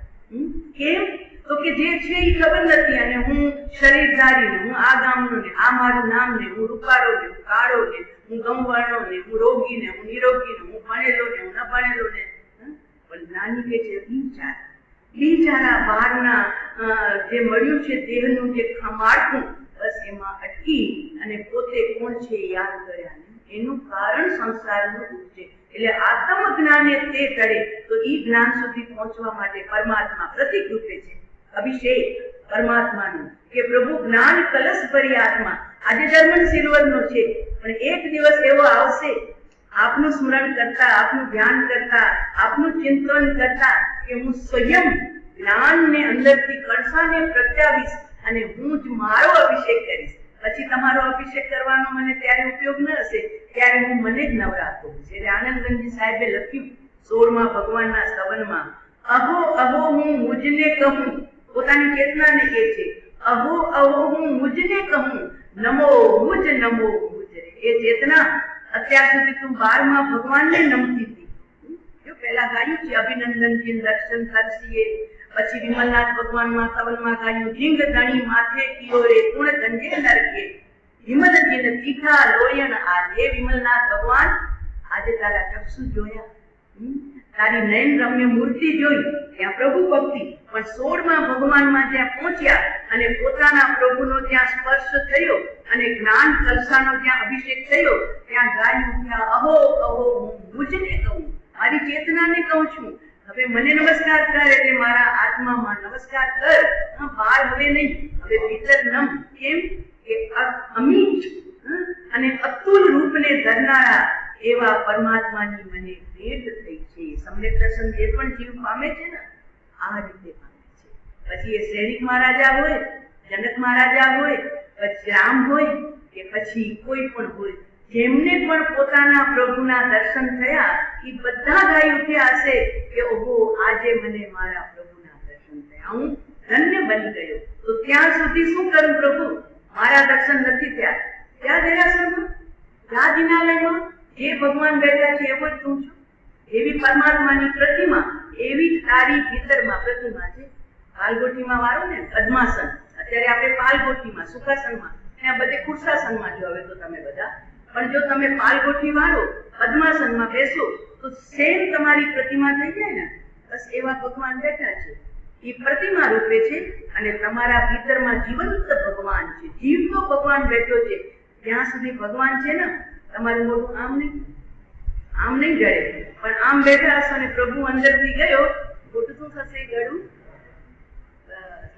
A: કેમ? તો કે જે છે એ ખબર નથી અને હું શરીરધારી ને, હું આ ગામનો ને, આ મારું નામ ને, હું રૂપાળો ને, હું કાળો ને, હું ગમવાળો ને, હું રોગી ને, હું નિરોગી ને, હું ભણેલો ને, હું ન ભણેલો ને. પણ જ્ઞાની કે છે બિચારા બહારના જે મળ્યું છે દેહનું જે માળખું, બસ એમાં અટકી અને પોતે કોણ છે યાદ કર્યા ને એનું કારણ સંસારનું દુઃખ છે. એટલે આત્મ જ્ઞાને તે ટળે તો એ જ્ઞાન સુધી પહોંચવા માટે પરમાત્મા પ્રતિક રૂપે છે. અભિષેક પરમાત્માનું કે પ્રભુ જ્ઞાન કલશ ભરી આત્મા. આજે જર્મન સિલ્વરનો છે, પણ એક દિવસ એવો આવશે આપનું સ્મરણ કરતા, આપનું ધ્યાન કરતા, આપનું ચિંતન કરતા કે હું સ્વયં જ્ઞાનને અંદરથી કળશાને પ્રગટાવીશ અને હું જ મારો અભિષેક કરીશ. પછી તમારો અભિષેક કરવાનો મને ત્યારે ઉપયોગ ન હશે, ત્યારે હું મને જ નવરાતો હશે. એટલે આનંદગંજી સાહેબે લખ્યું 16મા ભગવાનના સ્તવનમાં, અહો અહો હું મુજને કહું, પોતાની ચેતનાને કહે છે, અહો અહો હું મુજને કહું, નમો મુજ નમો મુજ રે. એ ચેતના અત્યાર સુધી તું 12મા ભગવાનને નમતી હતી. જો પહેલા ગાયું છે અભિનંદનજી દર્શન કરશીએ, પછી વિમલનાથ ભગવાનમાં સ્તવનમાં ગાયું, ઢીંગ ધણી માથે કિયો રે ગુણ ગંજે નરકે, હિમલજીન તીખા લોયણ આજે. વિમલનાથ ભગવાન આજે તારા ચક્ષુ જોયા, તારી નયન રમ્ય મૂર્તિ જોઈ, ત્યાં પ્રભુ ભક્તિ. પણ 16મા ભગવાનમાં જ્યાં પહોંચ્યા અને પોતાના પ્રભુનો જ્યાં સ્પર્શ થયો અને જ્ઞાન કલશાનો જ્યાં અભિષેક થયો, ત્યાં ગાયું ત્યાં અહો અહો હું મુજને કહું, મારી ચેતનાને કહું છું, હવે મને નમસ્કાર કર એટલે મારા આત્મામાં નમસ્કાર કર. બાળ હવે નહીં, હવે ભીતર નમ. કેમ કે અમિત અને અતુલ રૂપને ધરનારા એવા પરમાત્માની મને ભેટ થઈ છે. સમ્યક દર્શન જે પણ જીવ પામે છે ને આ રીતે પામે છે. પછી એ શ્રેણિક મહારાજા હોય, જનક મહારાજા હોય, પછી રામ હોય કે પછી કોઈ પણ હોય, જેમને પણ પોતાના પ્રભુના દર્શન થયા એ બધા ગાઈ ઉઠ્યા હશે કે ઓહો આજે મને મારા પ્રભુના દર્શન થયા, હું ધન્ય બની ગયો. તો ત્યાં સુધી શું કરું પ્રભુ? મારા દર્શન નથી થયા, ત્યાં દેરાસરમાં, ત્યાં જિનાલયમાં જે ભગવાન બેઠા છે એવો જ તું છું. એવી પરમાત્માની પ્રતિમા, એવી જ તારી ભીતરમાં પ્રતિમા છે. પાલગોટીમાં વાળો ને પદ્માસન, અત્યારે આપણે પાલગોટીમાં સુખાસનમાં, ત્યાં બધે કુર્સાસનમાં જો હવે તો તમે બધા, પણ જો તમે પાલગોટી વાળો પદ્માસનમાં બેસો તો સેમ તમારી પ્રતિમા થઈ જાય ને. બસ એવા ભગવાન બેઠા છે, એ પ્રતિમા રૂપે છે અને તમારા ભીતરમાં જીવંત ભગવાન છે. જીવતો ભગવાન બેઠો છે. ત્યાં સુધી ભગવાન છે ને તમારું મોઢું આમ નહીં જડે, પણ આમ બેઠા હશો ને પ્રભુ અંદરથી ગયો, મોટું શું થશે? ગળું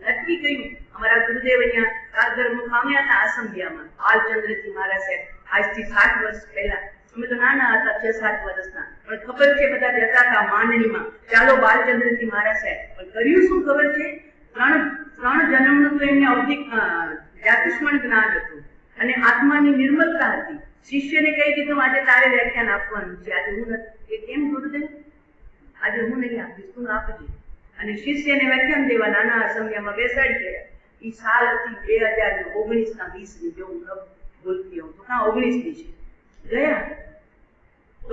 A: લટકી ગયું. અમારા ગુરુદેવ અહીંયા કાળધર્મ પામ્યા હતા આસંબિયામાં, બાલચંદ્રજી મહારાજ સાહેબ, આજથી 7 વર્ષ પહેલા. અમે તો નાના હતા, 6-7 વર્ષના, પણ ખબર છે બધા જતા હતા માંડણીમાં, ચાલો બાલચંદ્રજી મહારાજ સાહેબ. પણ કર્યું શું ખબર છે? ત્રણ જન્મનું તો એમને અવધિક જાતિસ્મરણ જ્ઞાન હતું અને આત્માની નિર્મલતા હતી. શિષ્યને કહી દીધું આજે તારે વ્યાખ્યાન આપવાનું છે, આજે હું નથી. કેમ ગુરુદેવ? આજે હું નહીં આપીશ, તું આપજે. અને શિષ્યને વ્યાખ્યાન દેવા નાના અસમિયામાં બેસાડી ગયા. એ સાલ હતી 2019 20ની, જો હું ન ભૂલતી હોઉં તો 19ની છે. ગયા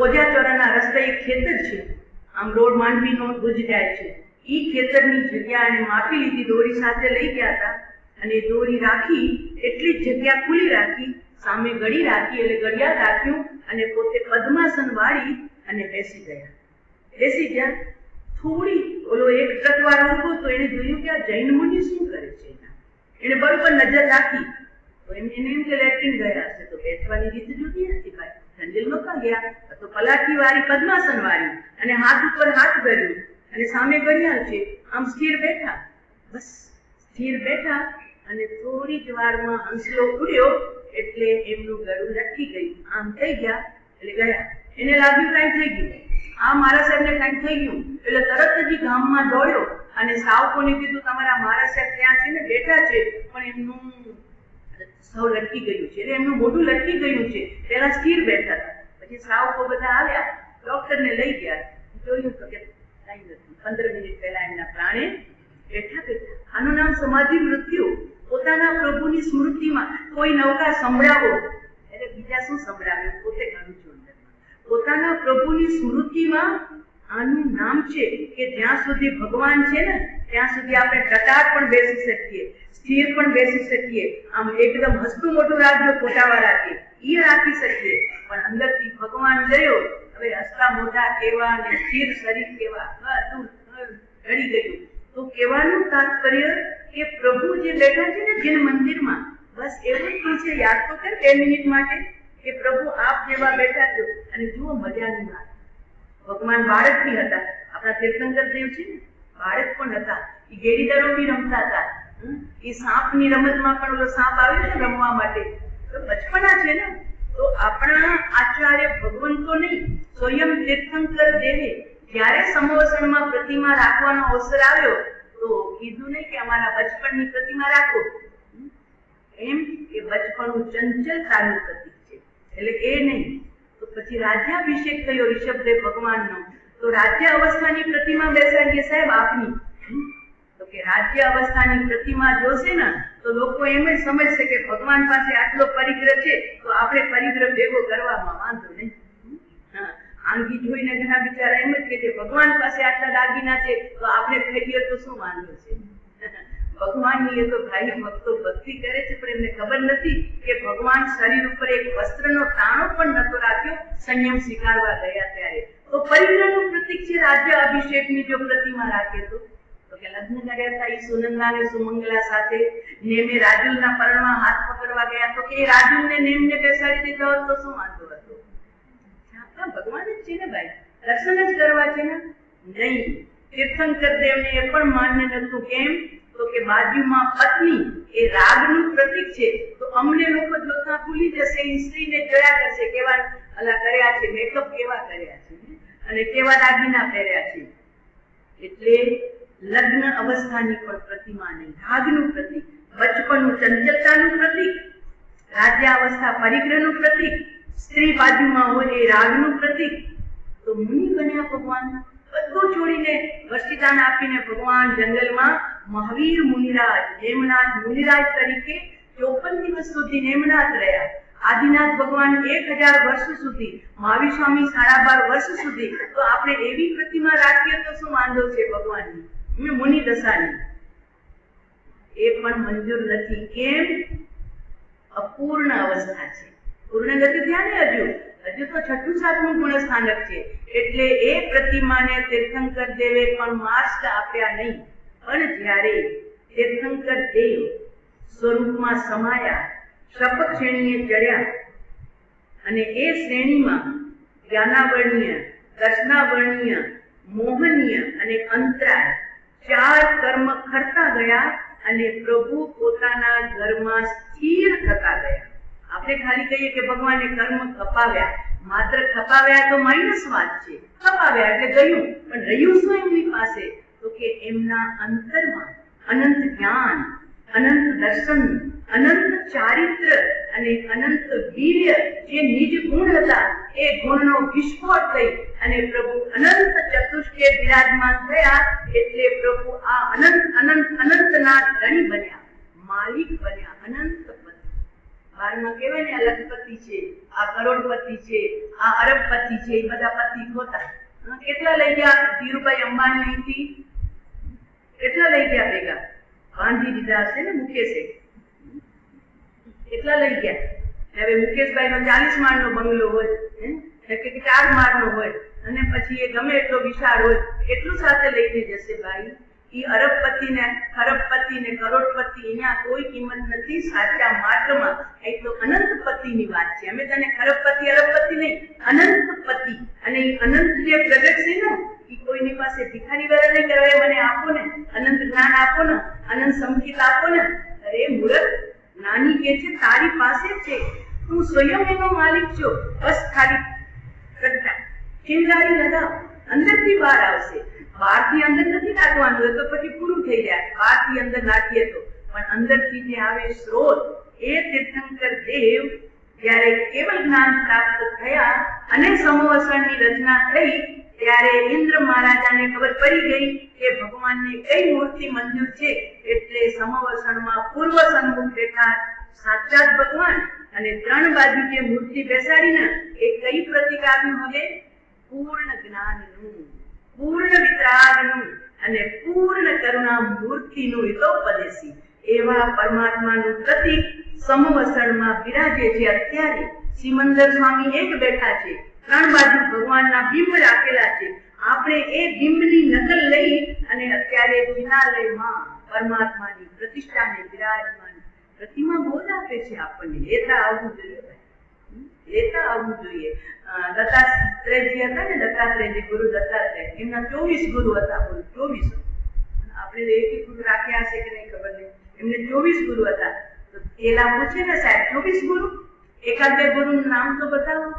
A: ઓજાચોરાના રસ્તે એક ખેતર છે, આમ રોડ માંડવીનો ભુજ જાય છે. એ ખેતરની જગ્યા એને માપી લીધી, દોરી સાથે લઈ ગયા હતા અને દોરી રાખી, એટલી જ જગ્યા ખુલ્લી રાખી, સામે ઘડી રાખી એટલે ઘડિયાળ રાખ્યું અને પોતે પદ્માસન વાળી અને બેસી ગયા. થોડી ઓલો એક ટ્રક વાળો ઉભો તો એને જોયું કે આ જૈન મુનિ શું કરે છે. એને બરોબર નજર રાખી તો એને એમ કે લેટ્રિન ગયા હશે, તો બેસવાની રીત જુદી હતી ભાઈ. જંગલ નહોતા ગયા, તો પલાઠી વાળી પદ્માસન વાળી અને હાથ ઉપર હાથ ધર્યું અને સામે ઘડિયાળ છે, આમ સ્થિર બેઠા. બસ સ્થિર બેઠા અને થોડી જ વારમાં હંસલો ઉડ્યો એટલે એમનું ગળું લટકી ગયું, આમ થઈ ગયા એટલે ગયા. એને લાગ્યું કાંઈ થઈ ગયું, આ મારા સાહેબને કાંઈક થઈ ગયું એટલે તરત જ ગામમાં દોડ્યો અને સાવકોને કીધું તમારા મારા સાહેબ ત્યાં છે ને બેઠા છે, પણ એમનું સૌ લટકી ગયું છે, એટલે એમનું મોઢું લટકી ગયું છે. પહેલા સ્થિર બેઠા હતા, પછી સાવકો બધા આવ્યા, ડોક્ટરને લઈ ગયા, જોયું તો કે કાંઈ નથી. 15 મિનિટ પહેલા એમના પ્રાણે બેઠા. આનું નામ સમાધિ મૃત્યુ. પોતાના પ્રભુની સ્મૃતિમાં કોઈ નવકા સંભળાવો એટલે બીજા શું સંભળાવે, પોતે ઘણું છું અંદરમાં. પોતાના પ્રભુની સ્મૃતિમાં આનું નામ છે કે જ્યાં સુધી ભગવાન છે ને ત્યાં સુધી આપણે ટટાર પણ બેસી શકીએ, સ્થિર પણ બેસી શકીએ, આમ એકદમ હસતું મોટું રાખજો ફોટાવાળા એ રાખી શકીએ, પણ અંદરથી ભગવાન ગયો. હવે હસતા મોઢા કેવા ને સ્થિર શરીર કેવા, બધું ઢળી ગયું. તો કહેવાનું તાત્પર્ય કે પ્રભુ જે બેઠા છે ને જીન મંદિરમાં, બસ એવું જ તું છે. યાદ તો કર 2 મિનિટ માટે કે પ્રભુ આપ જેવા બેઠા છો. અને જુઓ મજાની વાત, ભગવાન બાળક બી હતા. આપણા તીર્થંકર દેવ છે ને બાળક પણ હતા, એ ગેડીદારો બી રમતા હતા. એ સાપની રમતમાં પણ ઓલો સાપ આવ્યો ને રમવા માટે, તો બચપના છે ને. તો આપણા આચાર્ય ભગવંતો નહીં, સ્વયં તીર્થંકર દેવે જ્યારે સમોસણમાં પ્રતિમા રાખવાનો અવસર આવ્યો તો કીધું નહીં કે અમારા બચપણની પ્રતિમા રાખો, એમ કે બચપણનું ચંચલતાનું પ્રતીક છે, એટલે એ નહીં. તો પછી રાજ્યાભિષેક થયો ઋષભદેવ ભગવાનનો, તો રાજ્ય અવસ્થાની પ્રતિમા બેસાડીએ સાહેબ આપની. તો કે રાજ્ય અવસ્થાની પ્રતિમા જોશે ને તો લોકો એમ જ સમજશે કે ભગવાન પાસે આટલો પરિગ્રહ છે તો આપણે પરિગ્રહ ભેગો કરવામાં વાંધો નહીં. આંગી જોઈને ઘણા બિચારા એમ જ કે છે ભગવાન પાસે આટલા દાગીના છે તો આપણે ફેરીએ તો શું વાંધો છે. ભગવાનની એ તો ભાઈ ભક્તો ભક્તિ કરે છે, પણ એમને ખબર નથી કે ભગવાન શરીર ઉપર એક વસ્ત્રનો તાણો પણ નતો રાખ્યો સંયમ સ્વીકારવા ગયા ત્યારે. તો પરિગ્રહનું પ્રતીક છે રાજ્ય અભિષેકની જો પ્રતિમા રાખે તો કે લગ્ન કર્યા હતા એ સુનંદા અને સુમંગલા સાથે, નેમે રાજુલના પરણમાં હાથ પકડવા ગયા તો કે રાજુલને નેમને બેસાડી દીધો તો શું વાંધો હતો? ભગવાન જ છે ને ભાઈ, દર્શન જ કરવા છે ને. નહીં, તીર્થંકર દેવને એ પણ માન્ય નહોતું. કેમ? તો કે બાજુમાં પત્ની એ રાગનું પ્રતીક છે, તો અમને લોકો જોતા ભૂલી જશે, સ્ત્રીને જોયા કરશે કેવા અલા કર્યા છે, મેકઅપ કેવા કર્યા છે અને કેવા દાગીના પહેર્યા છે. એટલે લગ્ન અવસ્થાની પણ પ્રતિમા નહીં, રાગનું પ્રતીક, બચપનનું ચંચલતાનું પ્રતીક, રાજ્યાવસ્થા પરિગ્રહનું પ્રતીક, સ્ત્રી બાજુમાં હોય એ રાગનું પ્રતીક. તો મુનિ બન્યા ભગવાન, બધું છોડીને વરદાન આપીને ભગવાન જંગલમાં મહાવીર મુનિરાજ, નેમનાથ મુનિરાજ તરીકે 54 દિવસ સુધી નેમનાથ રહ્યા. આદિનાથ ભગવાન 1000 વર્ષ સુધી, મહાવીર સ્વામી 12.5 વર્ષ સુધી. તો આપણે એવી પ્રતિમા રાખીએ તો શું વાંધો છે ભગવાનની, મુનિ દશાની? એ પણ મંજૂર નથી. કેમ? અપૂર્ણ અવસ્થા છે, પૂર્ણ નથી થયા ને હજુ તો 6ઠું 7મું ગુણસ્થાનક છે. એટલે એ પ્રતિમાને તીર્થંકર દેવે પણ માર્ક્સ આપ્યા નહીં. પણ જ્યારે તીર્થંકર દેવ સ્વરૂપમાં સમાયા, શપથ શ્રેણીએ ચડ્યા અને એ શ્રેણીમાં જ્ઞાનાવર્ણ્ય, દર્શનાવર્ણ્ય, મોહનીય અને અંતરાય 4 કર્મ કરતા ગયા અને પ્રભુ પોતાના ઘરમાં સ્થિર થતા ગયા. આપણે ખાલી કહીએ કે ભગવાને કર્મ ખપાવ્યા, માત્ર ખપાવ્યા તો માઇનસ વાત છે. ખપાવ્યા એટલે ગયું, પણ રહ્યું શું એમની પાસે? તો કે એમના અંતરમાં અનંત જ્ઞાન, અનંત દર્શન, અનંત ચારિત્ર અને અનંત વીર્ય, જે નિજ ગુણ હતા એ ગુણનો વિસ્ફોટ થઈ અને પ્રભુ અનંત ચતુષ્કે બિરાજમાન થયા. એટલે પ્રભુ આ અનંત અનંત અનંતના ધણી બન્યા, માલિક બન્યા, અનંતપતિ. બારમાં કહેવાય ને, આ લખપતિ છે, આ કરોડપતિ છે, આ અરબપતિ છે, એ બધા પતિ ખોટા. કેટલા લઈ ગયા ધીરુભાઈ અંબાણી અહીંથી? કેટલા લઈ ગયા ભેગા? બાંધી દીધા હશે ને મુકેશે, એટલા લઈ ગયા. હવે મુકેશભાઈ નો 40 માળનો બંગલો હોય કે 4 માળનો હોય અને પછી એ ગમે એટલો વિશાળ હોય, એટલું સાથે લઈને જશે ભાઈ. એ અરબપતિ ને ખરબપતિ ને કરોડપતિ અહીંયા કોઈ કિંમત નથી સાચા માર્ગમાં. એ તો અનંતપતિની વાત છે. અમે તને ખરબપતિ અરબપતિ નહીં, અનંતપતિ. અને એ અનંત જે પ્રગટ છે ને, એ કોઈની પાસે ભિખારી વેરા નહીં કરવા, મને આપો ને, અનંત જ્ઞાન આપો ને, અનંત સંગીત આપો ને. અરે મૂર્ખ, નાની કે છે તારી પાસે છે, તું સ્વયં એનો માલિક છો. બસ ખાલી ચિંગારી લગાવ, અંદરથી બહાર આવશે. બહારથી અંદર નથી નાખવાનું, એ તો પછી પૂરું થઈ જાય. બહારથી અંદર નાખીએ તો, પણ અંદરથી જે આવે સ્ત્રોત, એ તીર્થંકર દેવ જ્યારે કેવલ જ્ઞાન પ્રાપ્ત થયા અને સમવસનની રચના થઈ, ત્યારે ઇન્દ્ર મહારાજાને ખબર પડી ગઈ કે ભગવાનને કઈ મૂર્તિ મંજૂર છે. એટલે સમવસનમાં પૂર્વ સન્મુખ બેઠા સાક્ષાત ભગવાન અને 3 બાજુ જે મૂર્તિ બેસાડીને એ કઈ પ્રતીક આવ્યું? હવે પૂર્ણ જ્ઞાનનું, પૂર્ણ વિતરાગનું અને પૂર્ણ કરુણા મૂર્તિનું હિતોપદેશી એવા પરમાત્માનું પ્રતીક સમવસનમાં બિરાજે છે. અત્યારે સિમંદર સ્વામી એક બેઠા છે, 3 બાજુ ભગવાનના બિંબ રાખેલા છે. આપણે એ બિંબની નકલ લઈ અને અત્યારે જિનાલયમાં પરમાત્માની પ્રતિષ્ઠાને બિરાજમાન પ્રતિમા બોધ આપે છે. આપણને લેતા આવવું જોઈએ, લેતા આવવું જોઈએ. દત્તાત્રેયજી હતા ને, દત્તાત્રેયજી, ગુરુ દત્તાત્રેય, એમના 24 ગુરુ હતા. બોલો 24. આપણે એક ગુરુ રાખ્યા હશે કે નહીં ખબર નહીં, એમને 24 ગુરુ હતા. તો પેલા પૂછે ને, સાહેબ 24 ગુરુ, એકાદ બે ગુરુનું નામ તો બતાવો.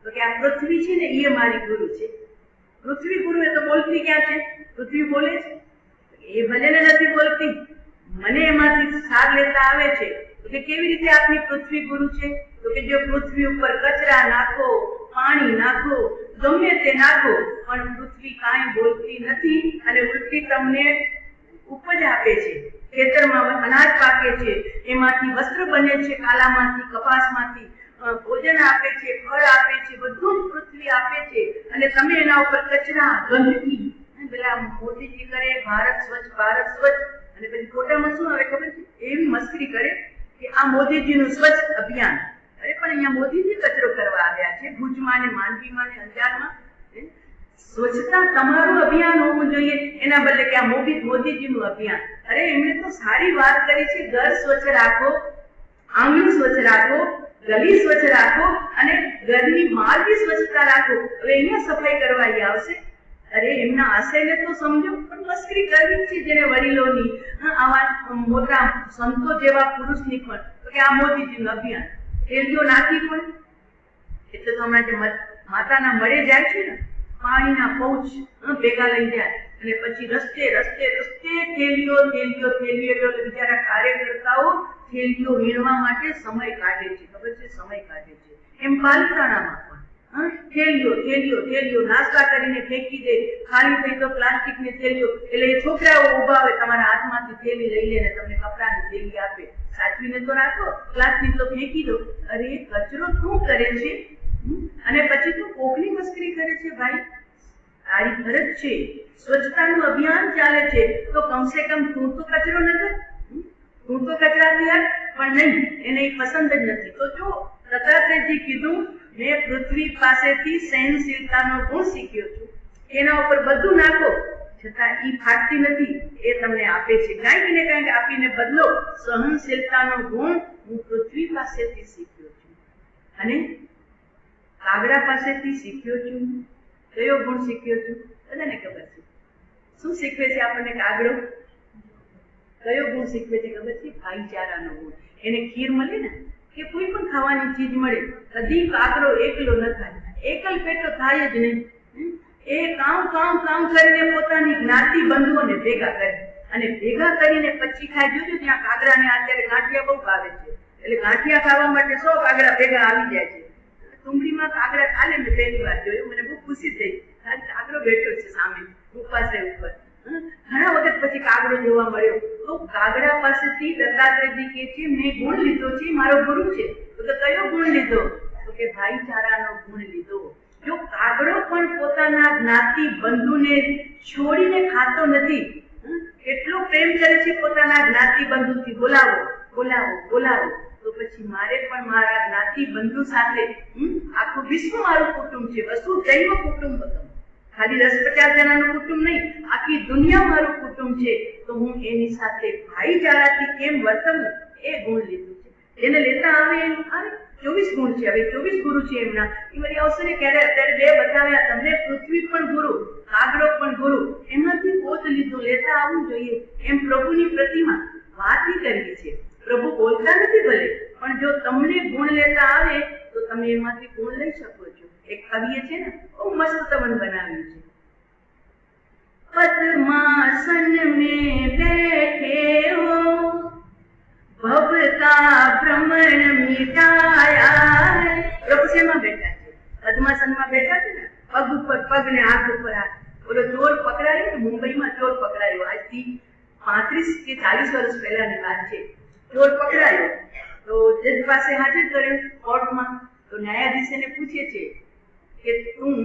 A: તો કે આ પૃથ્વી છે ને, એ મારી ગુરુ છે. પૃથ્વી ગુરુ, એ તો બોલતી ક્યાં છે? પૃથ્વી બોલે છે? એ ભલે ને નથી બોલતી, મને એમાંથી સાર લેતા આવે છે. તો કે કેવી રીતે આપની પૃથ્વી ગુરુ છે? તો કે જો પૃથ્વી ઉપર કચરા નાખો, પાણી નાખો, ગમે તે નાખો, પણ પૃથ્વી કાંઈ બોલતી નથી અને ઉલટી તમને ઉપજ આપે છે. ખેતરમાં અનાજ પાકે છે, એમાંથી વસ્ત્ર બને છે, કાલામાંથી, કપાસમાંથી ભોજન આપે છે, ફળ આપે છે, બધું જ પૃથ્વી આપે છે. અને તમે એના ઉપર કચરા, ગંદકી, પેલા મોદીજી કરે ભારત સ્વચ્છ, ભારત સ્વચ્છ, અને પછી ફોટામાં શું આવે ખબર છે? એવી મસ્કરી કરે કે આ મોદીજીનું સ્વચ્છ અભિયાન. અરે પણ અહીંયા મોદીજી કચરો કરવા આવ્યા છે, ભુજમાં ને માંડવીમાં ને અંજારમાં. સ્વચ્છતા તમારું અભિયાન હોવું જોઈએ, એના બદલે કે આ મોદીજીનું અભિયાન. અરે એમણે તો સારી વાત કરી છે, ઘર સ્વચ્છ રાખો, આંગણું સ્વચ્છ રાખો, ગલી સ્વચ્છ રાખો અને ઘરની બહારની સ્વચ્છતા રાખો. હવે અહીંયા સફાઈ કરવા આવશે? અરે એમના આશયને તો સમજો, પણ મસ્કરી કરવી છે જેને વડીલોની, આવા મોટા સંતો જેવા પુરુષની પણ, તો કે આ મોદીજીનું અભિયાન થેલીઓ નાખી પણ, એટલે તો હમણાં જે માતાના મળે જાય છે ને, પાણીના પૌચ ભેગા લઈ જાય અને પછી રસ્તે રસ્તે રસ્તે થેલીઓ થેલીઓ થેલીઓ, એટલે બિચારા કાર્યકર્તાઓ થેલીઓ વીણવા માટે સમય કાઢે છે, ખબર છે, સમય કાઢે છે. એમ પાલિતાણામાં પણ થેલીઓ થેલીઓ થેલીઓ નાસ્તા કરીને ફેંકી દે, ખાલી થઈ તો પ્લાસ્ટિકની થેલીઓ, એટલે એ છોકરાઓ ઉભા હોય તમારા હાથમાંથી થેલી લઈ લે ને તમને કપડાની થેલી આપે, સાચવીને તો રાખો, પ્લાસ્ટિક તો ફેંકી દો. અરે કચરો શું કરે છે, અને પછી તો કોકની મસ્કરી કરે છે. ભાઈ તારી ફરજ છે, સ્વચ્છતાનું અભિયાન ચાલે છે, તો કમસે કમ તું તો કચરો ન કર, તું તો કચરા ત્યાગ, પણ નહીં, એને પસંદ જ નથી. તો જો દત્તાત્રેયજી કીધું, મેં પૃથ્વી પાસેથી સહનશીલતાનો ગુણ શીખ્યો છું, એના ઉપર બધું નાખો છતાં ઈ ફાટતી નથી, એ તમને આપે છે, કંઈક ને કંઈક આપીને બદલો. સહનશીલતાનો ગુણ હું પૃથ્વી પાસેથી શીખ્યો છું અને કાગડા પાસેથી શીખ્યો છું. કયો ગુણ શીખ્યો છું? બધાને ખબર છે. શું શીખવે છે આપણને કાગડો? કયો ગુણ શીખવે છે ખબર છે? ભાઈચારાનો ગુણ. એને ખીર મળે ને કે કોઈ પણ ખાવાની ચીજ મળે, કદી કાગડો એકલો ન થાય, એકલ પેટો થાય જ નહીં. એ કામ કામ કામ કરીને પોતાની જ્ઞાતિ બંધુઓને ભેગા કરે અને ભેગા કરીને પછી ખાય. જોજો ત્યાં કાગડાને અત્યારે ગાંઠિયા બહુ ભાવે છે, એટલે ગાંઠિયા ખાવા માટે 100 કાગડા ભેગા આવી જાય છે. ટુંબડીમાં કાગડા ખાલે મેં પહેલી વાર જોયું, મને બહુ ખુશી થઈ. કાગડો બેઠો છે સામે ઉપાસે ઉપર, ઘણા વખત પછી કાગડો જોવા મળ્યો. તો કાગડા પાસેથી દત્તાત્રેયજી કહે છે મેં ગુણ લીધો છે, મારો ગુરુ છે. તો કયો ગુણ લીધો? તો કે ભાઈચારાનો ગુણ લીધો. જો કાગડો પણ પોતાના જ્ઞાતિ બંધુને છોડીને ખાતો નથી, એટલો પ્રેમ કરે છે પોતાના જ્ઞાતિ બંધુથી, બોલાવો બોલાવો બોલાવો, તો પછી મારે પણ મારા જ્ઞાતિ બંધુ સાથે, આખું વિશ્વ મારું કુટુંબ છે, વસુધૈવ કુટુંબકમ, ખાલી 10-50 જણાનું કુટુંબ નહીં, આખી દુનિયા મારું કુટુંબ છે. તો હું એની સાથે ભાઈચારાથી કેમ વર્તવું, એ ગુણ લીધું છે. જેને લેતા આવે એનું આવે. 24 ગુણ છે, હવે 24 ગુરુ છે એમના. એ વળી આવશે ને ક્યારે, અત્યારે 2 બતાવ્યા તમને, પૃથ્વી પણ ગુરુ, કાગડો પણ ગુરુ, એમાંથી બોધ લીધું, લેતા આવવું જોઈએ. એમ પ્રભુની પ્રતિમા વાત કરવી છે. પ્રભુ બોલતા નથી ભલે, પણ જો તમને ગુણ લેતા આવે તો તમે એમાંથી ગુણ લઈ શકો છો. એક કવિએ છે ને બહુ મસ્ત તમન બનાવ્યું છે. पद्मासन में बैठे हो, भव का भ्रमण मिटाया है. प्रभु શેમાં બેઠા છે? પદ્માસનમાં બેઠા છે ને, પગ ઉપર પગ ને હાથ ઉપર હાથ. ઓલો ચોર પકડાયો ને, મુંબઈમાં ચોર પકડાયો, આજથી 35 કે 40 વર્ષ પહેલાની વાત છે. ચોર પકડાયો તો જજ પાસે હાજર કર્યો કોર્ટમાં. તો ન્યાયાધીશ એને પૂછે છે કે તું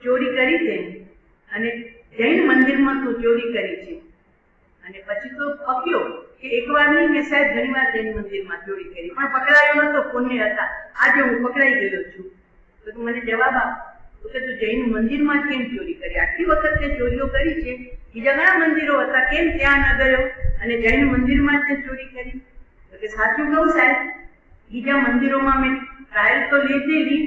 A: ચોરી કરી છે અને જૈન મંદિરમાં તું ચોરી કરી છે, અને પછી તો પક્યો કે એકવાર નહીં, મેં સાહેબ ઘણીવાર જૈન મંદિરમાં ચોરી કરી, પણ પકડાયો નતો, પુણ્ય હતા, આજે હું પકડાઈ ગયો છું. તો તું મને જવાબ આપ. તો કે તું જૈન મંદિરમાં કેમ ચોરી કરી? આટલી વખત તે ચોરીઓ કરી છે, બીજા ઘણા મંદિરો હતા, કેમ ત્યાં ન ગયો અને જૈન મંદિરમાં તે ચોરી કરી? તો કે સાચું કહું સાહેબ, બીજા મંદિરોમાં મેં ટ્રાયલ તો લીધેલી,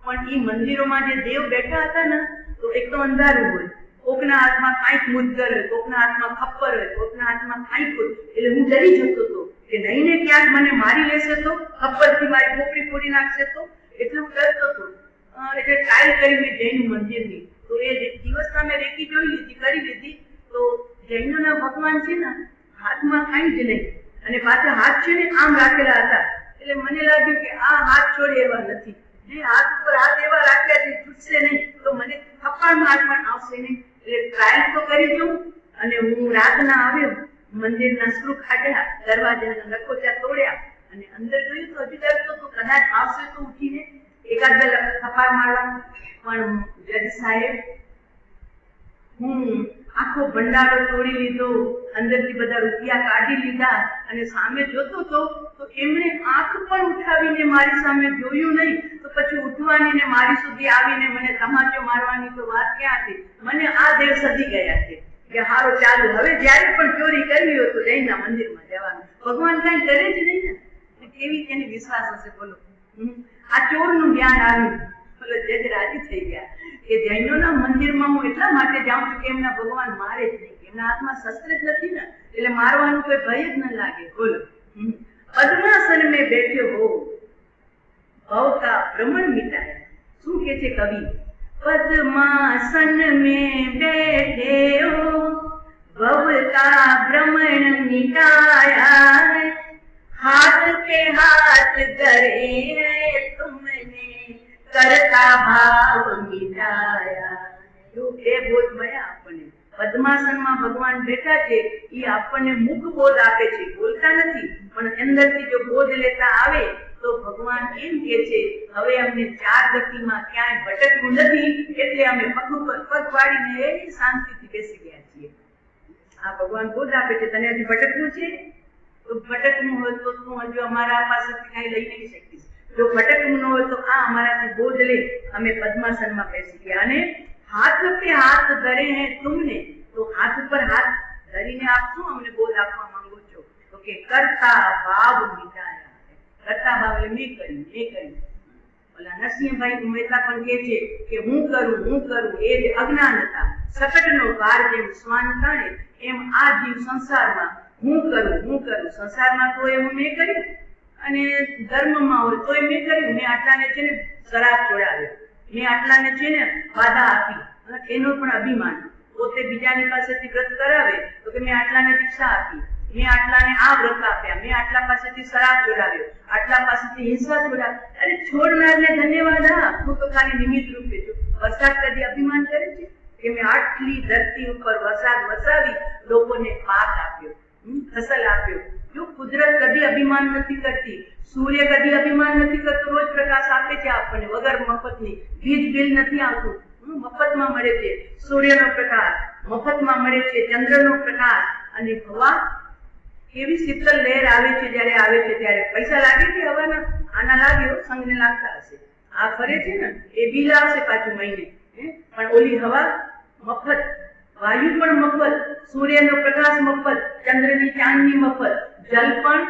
A: પણ એ મંદિરોમાં જે દેવ બેઠા હતા ને, તો એક તો અંધારું હોય, કોકના હાથમાં કાંઈક મુદ્ગર હોય, કોકના હાથમાં ખપ્પર હોય, કોકના હાથમાં કાંઈક હોય, એટલે હું ડરી જતો હતો કે નહીં ને ક્યાંક મને મારી લેશે તો, ખપ્પરથી મારી ખોપરી ફોડી નાખશે તો, એટલે હું ડરતો હતો. એટલે ટ્રાયલ કરી મેં જૈન મંદિરની. તો એ દિવસના મેં રેકી જોઈ લીધી, કરી લીધી. તો જૈનોના ભગવાન છે ને, હાથમાં કાંઈ જ નહીં, અને પાછા હાથ છે ને આમ રાખેલા હતા. એટલે મને લાગ્યું કે આ હાથ છોડે એવા નથી, હાથ ઉપર હાથ એવા રાખ્યા છે, છૂટશે નહીં, તો મને થપ્પામાં હાથ પણ આવશે નહીં. એટલે ટ્રાયલ તો કરી દઉં. અને હું રાતના આવ્યો, મંદિરના સ્ક્રૂ કાઢ્યા, દરવાજાના નકોચા તોડ્યા અને અંદર જોયું તો હજી ડરતો તો કદાચ આવશે તો ઉઠીને એકાદ બે થપ્પા મારવા. પણ જજ સાહેબ, હું આખો ભંડારો તોડી લીધો, અંદરથી બધા રૂપિયા કાઢી લીધા અને સામે જોતો તો એમણે આંખ પણ ઉઠાવીને મારી સામે જોયું નહીં. તો પછી ઉઠવાની ને મારી સુધી આવીને મને તમાચો મારવાની તો વાત ક્યાં હતી? મને આ દેવ સદી ગયા છે કે હારો ચાલુ, હવે જયારે પણ ચોરી કરવી હોય તો જૈનના મંદિરમાં જવાનું. ભગવાન કઈ કરે જ નહીં ને, કેવી તેને વિશ્વાસ હશે બોલો? આ ચોરનું જ્ઞાન આવ્યું, બોલો જજ રાજી થઈ ગયા કે જૈનોના મંદિરમાં હું એટલા માટે જાઉં છું કે એમના ભગવાન મારે જ નહીં, એમના હાથમાં શસ્ત્ર જ નથી ને, એટલે મારવાનું કોઈ ભય જ ન લાગે. બોલો, પદ્માસન में बैठे हो भव का भ्रमण मिटाया. શું કે છે કવિ? पद्मासन में बैठे हो भव का भ्रमण मिटाया, हाथ पे हाथ धरे हैं तुमने करता भाव मिटाया. જો એ બોધ મળ્યા આપણને. પદ્માસનમાં ભગવાન બેઠા છે, એ આપણને મુખ બોધ આપે છે, બોલતા નથી, પણ અંદરથી જો બોધ લેતા આવે તો ભગવાન એમ કે છે હવે અમને ચાર ગતિમાં ક્યાંય ભટકવું નથી, એટલે અમે પગ ઉપર પગ વાળીને એ શાંતિથી બેસી ગયા છીએ. આ ભગવાન બોધ આપે છે. તને હજી ભટકવું છે તો ભટકવું હોય તો તું હજુ અમારા પાસેથી કઈ લઈ નહીં શકીશ. જો ભટકવું ન હોય તો આ અમારાથી બોધ લે. અમે પદ્માસનમાં બેસી ગયા અને હાથ पे हाथ धरे हैं तुमने, तो हाथ पर हाथ धरीने आप શું અમને બોધ આપવા માંગો છો? તો કે કરતા ભાવ મિટાયા. કરતા ભાવ એટલે મેં કર્યું. ઓલા નરસિંહભાઈ મહેતા પણ કહે છે કે હું કરું એ જ અજ્ઞાન હતા. સકટનો ભાર જેમ શ્વાન તાણે, એમ આ જીવ સંસારમાં હું કરું. સંસારમાં તો એવું મેં કર્યું, અને ધર્મમાં હોય તો મેં કર્યું. મેં આટલાને છે ને શરાબ છોડાવ્યો, મેં આટલાને છે ને બાધા આપી, એનો પણ અભિમાન. પોતે બીજાની પાસેથી વ્રત કરાવે તો કે મેં આટલાને દીક્ષા આપી, મેં આટલાને આ વ્રત આપ્યા, મેં આટલા પાસેથી શરાબ છોડાવ્યો, આટલા પાસેથી હિંસા છોડાવી. અરે છોડનારને ધન્યવાદ આપ, હું તો ખાલી નિમિત્ત રૂપે છું. વરસાદ કદી અભિમાન કરે છે કે મેં આટલી ધરતી ઉપર વરસાદ વસાવી લોકોને પાક આપ્યો, ફસલ આપ્યો? જો કુદરત કદી અભિમાન નથી કરતી, સૂર્ય કદી અભિમાન નથી કરતો, રોજ પ્રકાશ આપે છે આપણને વગર મફતની. વીજ બિલ નથી આવતું, મફતમાં મળે છે. સૂર્યનો પ્રકાશ મફતમાં મળે છે, ચંદ્રનો પ્રકાશ. અને હવા કેવી શીતળ લહેર આવે છે, જ્યારે આવે છે ત્યારે પૈસા લાગે છે હવાના? આના લાગ્યો, સંઘને લાગતા હશે. આ ફરે છે ને એ બિલ આવશે પાછું મહિને, પણ ઓલી હવા મફત, વાયુ પણ મફત, સૂર્યનો પ્રકાશ મફત, ચંદ્રની ચાંદની મફત, જલ પણ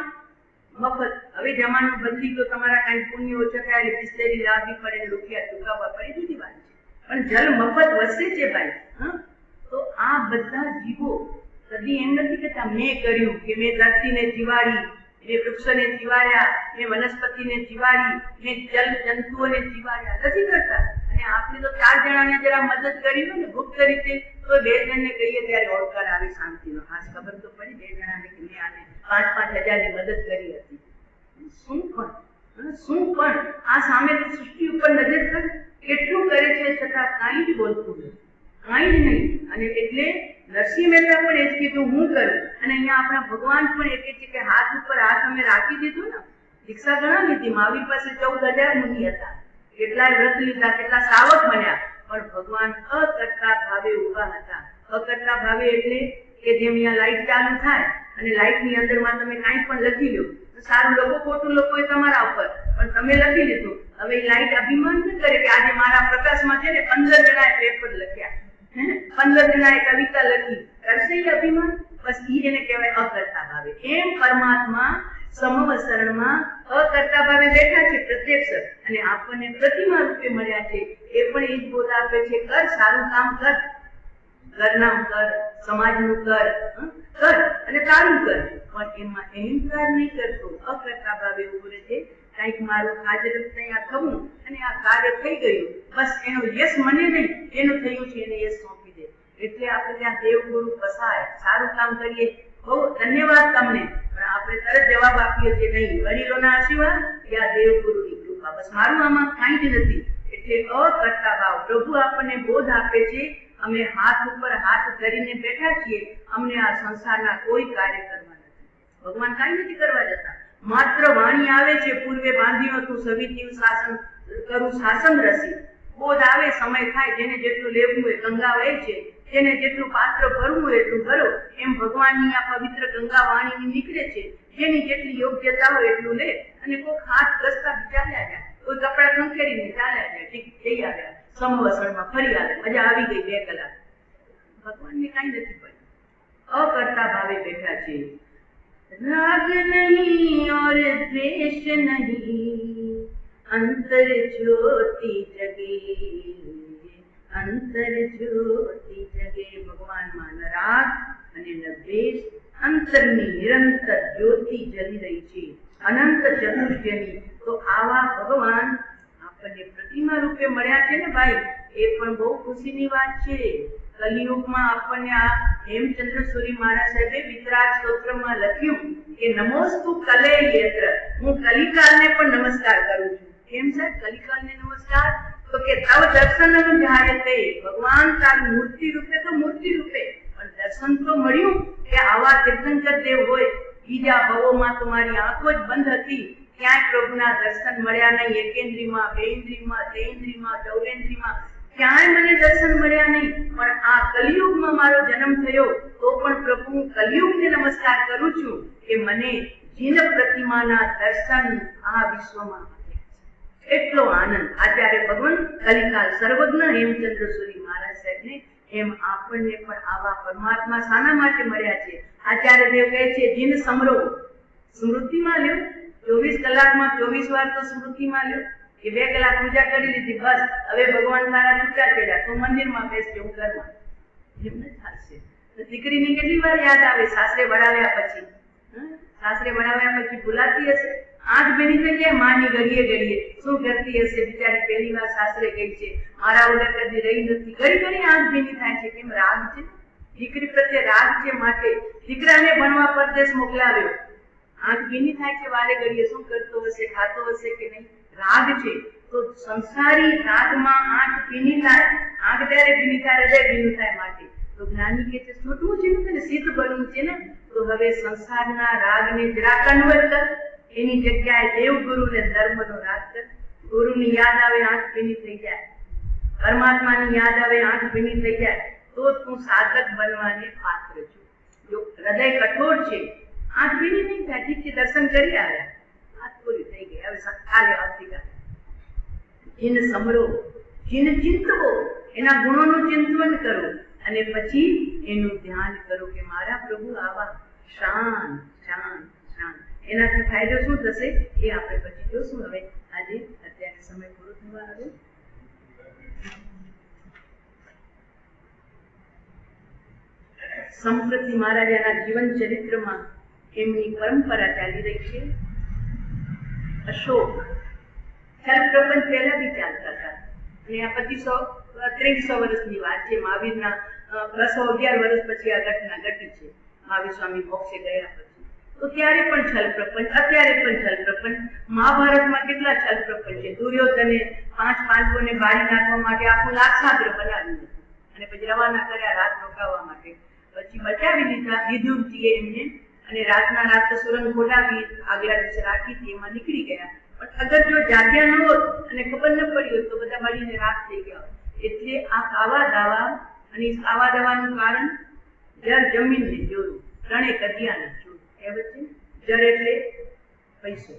A: મફત. હવે જમાનો બદલી ગયો, તમારા કઈ પુણ્ય ઓછા થાય એટલે બિસ્લેરી લાવવી પડે, રૂપિયા ચૂકવવા પડે, જુદી વાત છે, પણ જલ મફત વસે છે ભાઈ. તો આ બધા જીવો કદી એમ નથી કહેતા મેં કર્યું, કે મેં ધરતીને જીવાડી, મેં વૃક્ષોને જીવાડ્યા, મેં વનસ્પતિને જીવાડી, મેં જલ જંતુઓને જીવાડ્યા, નથી કરતા. અને આપણે તો 4 જણાને જરા મદદ કરી હોય ને ગુપ્ત રીતે, તો 2 જણને કહીએ ત્યારે ઓળકાર આવી શાંતિનો. ખાસ ખબર તો પડી 2 જણાને કે મેં આને 5-5 હજારની મદદ કરી હતી. શું પણ આ સામે સૃષ્ટિ ઉપર નજર કર, કેટલું કરે છે છતાં કાંઈ જ બોલતું નથી, કાંઈ જ નહીં. અને એટલે નરસિંહ મહેતા પણ એ જ કીધું હું કરું. અને અહીંયા આપણા ભગવાન પણ એ કહે છે કે હાથ ઉપર હાથ અમે રાખી દીધું ને. દીક્ષા ઘણા લીધી, મહાવીર પાસે 14,000 મુનિ હતા, કેટલાય વ્રત લીધા, કેટલા શ્રાવક બન્યા, પણ ભગવાન અકર્તા ભાવે ઉભા હતા. અકર્તા ભાવે એટલે કે જેમ અહીંયા લાઈટ ચાલુ થાય અને લાઈટની અંદરમાં તમે કાંઈ પણ લખી લો, સારું લખો ખોટું લખો એ તમારા ઉપર, પણ તમે લખી લીધું. હવે એ લાઈટ અભિમાન ન કરે કે આજે મારા પ્રકાશમાં છે ને 15 જણાએ પેપર લખ્યા, 15 જણાએ કવિતા લખી, કરશે એ અભિમાન? બસ એને કહેવાય અકર્તા ભાવે. એમ પરમાત્મા સમવસરણમાં અકર્તા ભાવે બેઠા છે, પ્રત્યક્ષ, અને આપણને પ્રતિમા રૂપે મળ્યા છે. એ પણ એ જ બોધ આપે છે, કર સારું કામ કર, ઘરનામ કર, સમાજનું કર અને તારું કર, પણ એમાં અહંકાર નહીં કરતો, અકર્તા ભાવે ઉભો રહે છે. કંઈક મારું હાજર ત્યાં થવું અને આ કાર્ય થઈ ગયું, બસ એનો યશ મને નહીં, એનું થયું છે એને યશ સોંપી દે. એટલે આપણે ત્યાં દેવગુરુ પસાય, સારું કામ કરીએ, બહુ ધન્યવાદ તમને, પણ આપણે તરત જવાબ આપીએ છીએ નહીં, વડીલોના આશીર્વાદ યા દેવગુરુની કૃપા, બસ મારું આમાં કાંઈ જ નથી. એટલે અકર્તા ભાવ પ્રભુ આપણને બોધ આપે છે. અમે હાથ ઉપર હાથ ધરીને બેઠા છીએ, અમને આ સંસારના કોઈ કાર્ય કરવા નથી. ભગવાન કાંઈ નથી કરવા જતા, માત્ર વાણી આવે છે, પૂર્વે બાંધ્યું હતું સવિજીવ શાસન કરું શાસન રસી. બોધ આવે, સમય થાય, જેને જેટલું લેવું હોય ગંગા વહે છે, જેને જેટલું પાત્ર ભરવું હોય એટલું ભરો. એમ ભગવાનની આ પવિત્ર ગંગા વાણીની નીકળે છે, જેની જેટલી યોગ્યતા હોય એટલું લે, અને કોઈ હાથ ઘસતા ચાલ્યા જાય, કોઈ કપડા ખંખેરીને ચાલ્યા જાય, ઠીક જઈ આવ્યા, સમવસરમાં ફરી આવે, મજા આવી ગઈ 2 કલાક. ભગવાનને કાંઈ નથી પડ્યું, અકર્તા ભાવે બેઠા છે. राग नहीं और द्वेष नहीं, अंतर ज्योति जगे, અંતર જ્યોતિ જગે ભગવાનમાં ન રાગ અને ન દ્વેષ, અંતરની નિરંતર જ્યોતિ જલી રહી છે અનંત ચતુષ્ટયની. તો આવા ભગવાન આપણને પ્રતિમા રૂપે મળ્યા છે ને ભાઈ, એ પણ બહુ ખુશીની વાત છે. કલિયુગમાં આપણને આ હેમચંદ્ર સુરી મહારાજ સાહેબે વિતરાગ સ્તોત્રમાં લખ્યું કે નમોસ્તુ કલે યત્ર, હું કલિકાલને પણ નમસ્કાર કરું છું. કેમ સાહેબ કલિકાલને નમસ્કાર? તો કે તવ દર્શનનું જાયતે, ભગવાન તારી મૂર્તિ રૂપે તો મૂર્તિ રૂપે, પણ દર્શન તો મળ્યું કે આવા તીર્થંકર દેવ હોય. બીજા ભવોમાં તો મારી આંખો જ બંધ હતી, ક્યાંય પ્રભુના દર્શન મળ્યા નહીં. એકેન્દ્રીમાં, બેન્દ્રીમાં, તેન્દ્રીમાં, ચૌરેન્દ્રીમાં ક્યાંય મને દર્શન મળ્યા નહીં. પણ આ કલિયુગમાં મારો જન્મ થયો તો પણ પ્રભુ હું કલિયુગને નમસ્કાર કરું છું કે મને જીન પ્રતિમાના દર્શન આ વિશ્વમાં એટલો આનંદ. આચાર્ય ભગવાન કલિકાલ સર્વજ્ઞ હેમચંદ્ર સુરી મહારાજ સાહેબને એમ આપણને પણ આવા પરમાત્મા શાના માટે મળ્યા છે? આચાર્ય દેવ કહે છે જીન સમરો, સ્મૃતિમાં લ્યો. 24 કલાકમાં 24 વાર તો સ્મૃતિમાં લ્યો કે 2 કલાક પૂજા કરી લીધી, બસ હવે ભગવાન તારા છૂટા ચડ્યા તો મંદિરમાં બેસજો, હું ઘરમાં. એમ ન થશે. દીકરીની કેટલી વાર યાદ આવે સાસરે વળાવ્યા પછી? સાસરે વળાવ્યા પછી ભૂલાતી હશે? આંખ ભીની થઈ જાય માની ઘડીએ ઘડીએ, શું કરતી હશે બિચારી? પહેલી વાર સાસરે ગઈ છે, મારા વગર કદી રહી નથી, ઘડી ઘડી આંખ ભીની થાય છે. કેમ? રાગ છે, દીકરી પ્રત્યે રાગ છે. માટે દીકરાને ભણવા પરદેશ મોકલાવ્યો, આંખ ભીની થાય છે વારે ઘડીએ, શું કરતો હશે, ખાતો હશે કે નહીં? રાગ છે. તો સંસારી રાગમાં આંખ ભીની થાય, આંખ ત્યારે ભીની થાય, હૃદય ભીનું થાય. માટે તો જ્ઞાની કે છે છૂટવું છે ને, સિદ્ધ બનવું છે ને, તો હવે સંસારના રાગને જરા કન્વર્ટ કર, એની જગ્યાએ દેવ ગુરુને ધર્મનો રાગ કર. ગુરુની યાદ આવે આંખ ભીની થઈ જાય, પરમાત્માની યાદ આવે આંખ ભીની થઈ જાય, તો તું સાધક બનવાને પાત્ર છું. જો હૃદય કઠોર છે, આંખ ભીની નહીં થાય, ઠીક છે દર્શન કરી આવ્યા, વાત પૂરી થઈ ગઈ, હવે કાલે આવતીકાલે. જીન સમરો, જીન ચિંતવો, એના ગુણોનું ચિંતન કરો અને પછી એનું ધ્યાન કરો કે મારા પ્રભુ આવા શાંત શાંત શાંત. એનાથી ફાયદો શું થશે એ આપણે પછી જોશું. હવે આજે અત્યારે સમય પૂરો થવા આવ્યો. સંપ્રતિ મહારાજાના જીવન ચરિત્રમાં એમની પરંપરા ચાલી રહી છે. અશોક ખ્યાલ પ્રપંચ પહેલા બી ચાલતા હતા અને આ 2300 વર્ષની વાત છે. મહાવીરના 211 વર્ષ પછી આ ઘટના ઘટી છે. મહાવીર સ્વામી મોક્ષે ગયા પછી તો ત્યારે પણ છલ પ્રપંચ, અત્યારે પણ છલ પ્રપંચ. મહાભારતમાં કેટલા છલ પ્રપંચ છે. દુર્યોધને 5 પાંડવોને બાળી નાખવા માટે આખું લાક્ષાગ્રહ બનાવ્યું હતું અને પછી રવાના કર્યા રાત રોકાવા માટે. પછી બચાવી લીધા વિદુરજીએ એમને અને રાતના રાત સુરંગ ખોલાવી આગલા દિવસે રાખી હતી, એમાં નીકળી ગયા. પણ અગર જો જાગ્યા ન હોત અને ખબર ન પડી હોત તો બધા મળીને રાત થઈ ગયા હોત. એટલે આ કાવા દાવા, અને કાવા દાવાનું કારણ જર જમીનને જોરું, ત્રણે કજિયાને જોરું. કહેવત છે જર એટલે પૈસો,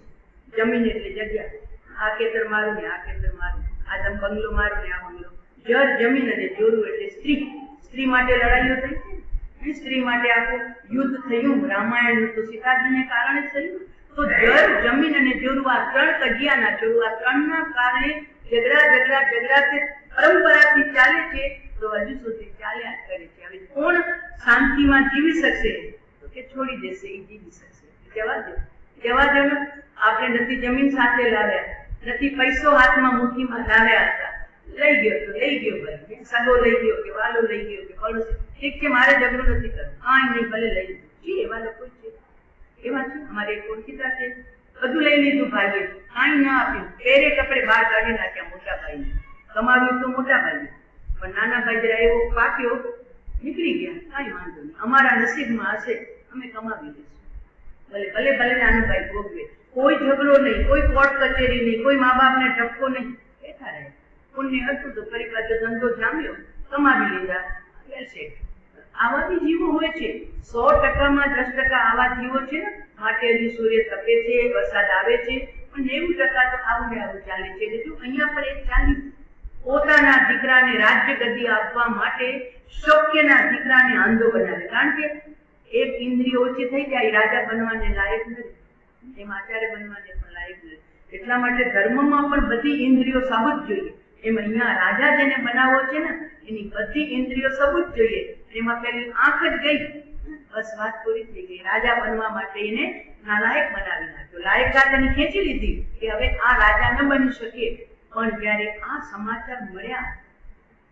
A: જમીન એટલે જગ્યા, આ ખેતર મારું ને આ ખેતર મારું, આ બંગલો મારું ને આ બંગલો. જર જમીન અને જોરું એટલે સ્ત્રી. સ્ત્રી માટે લડાઈઓ થઈ છે, સ્ત્રી માટે આખું યુદ્ધ થયું. રામાયણનું તો સીતાજીને કારણે થયું. તો જળ, જમીન અને જોરું, આ ત્રણ કજિયાના જોરું, આ ત્રણના કારણે ઝઘડા તે પરંપરાથી ચાલે છે તો હજુ સુધી ચાલ્યા જ કરે છે. હવે કોણ શાંતિમાં જીવી શકશે? તો કે છોડી દેશે, એ જીવી શકશે. જવા દો ને. આપણે નથી જમીન સાથે લાવ્યા, નથી પૈસો હાથમાં મુઠ્ઠીમાં લાવ્યા હતા, લઈ ગયો તો લઈ ગયો ભાઈ, સગો લઈ ગયો કે વાલો લઈ ગયો કે પડોશી, ઠીક છે મારે ઝઘડો નથી કરવો, કાંઈ નહીં ભલે લઈ લીધું છે. એવા લોકો છે, એવા છે. અમારે એક ઓળખીતા છે, બધું લઈ લીધું ભાઈએ, કાંઈ ન આપ્યું, પહેરે કપડે બહાર કાઢી નાખ્યા મોટા ભાઈને. કમાવ્યું તો મોટા ભાઈએ, પણ નાના ભાઈ જરા એવો પાક્યો, નીકળી ગયા, કાંઈ વાંધો નહીં, અમારા નસીબમાં હશે, અમે કમાવી લઈશું, ભલે ભલે નાનો ભાઈ ભોગવે. કોઈ ઝઘડો નહીં, કોઈ કોર્ટ કચેરી નહીં, કોઈ મા બાપને ઠપકો નહીં, બેઠા રહે. પુણ્ય હતું તો ફરી પાછો ધંધો જામ્યો, કમાવી લીધા, વેલ સેટ. આવા બી જીવો હોય છે. 100%માં 10% આવા જીવો છે ને. માટે હજી સૂર્ય તપે છે, વરસાદ આવે છે, પણ 90% તો આવું ને આવું ચાલે છે. એટલે જો અહીંયા પર એક ચાલ્યું, પોતાના દીકરાને રાજ્ય ગદ્દી આપવા માટે શક્યના દીકરાને આંધો બનાવે. કારણ કે એક ઇન્દ્રિય ઓછી થઈ જાય, રાજા બનવાને લાયક નથી, એમ આચાર્ય બનવાને પણ લાયક નથી. એટલા માટે ધર્મમાં પણ બધી ઇન્દ્રિયો સાબુત જોઈએ. એમ અહીંયા રાજા જેને બનાવવો છે ને એની બધી ઇન્દ્રિયો સબૂત જોઈએ. એમાં પેલી આંખ જ ગઈ, બસ વાત પૂરી થઈ ગઈ. રાજા બનવા માટે એને નાલાયક બનાવી નાખ્યો. લાયકાત એની ખેંચી લીધી કે હવે આ રાજા ન બની શકે. પણ જ્યારે આ સમાચાર મળ્યા,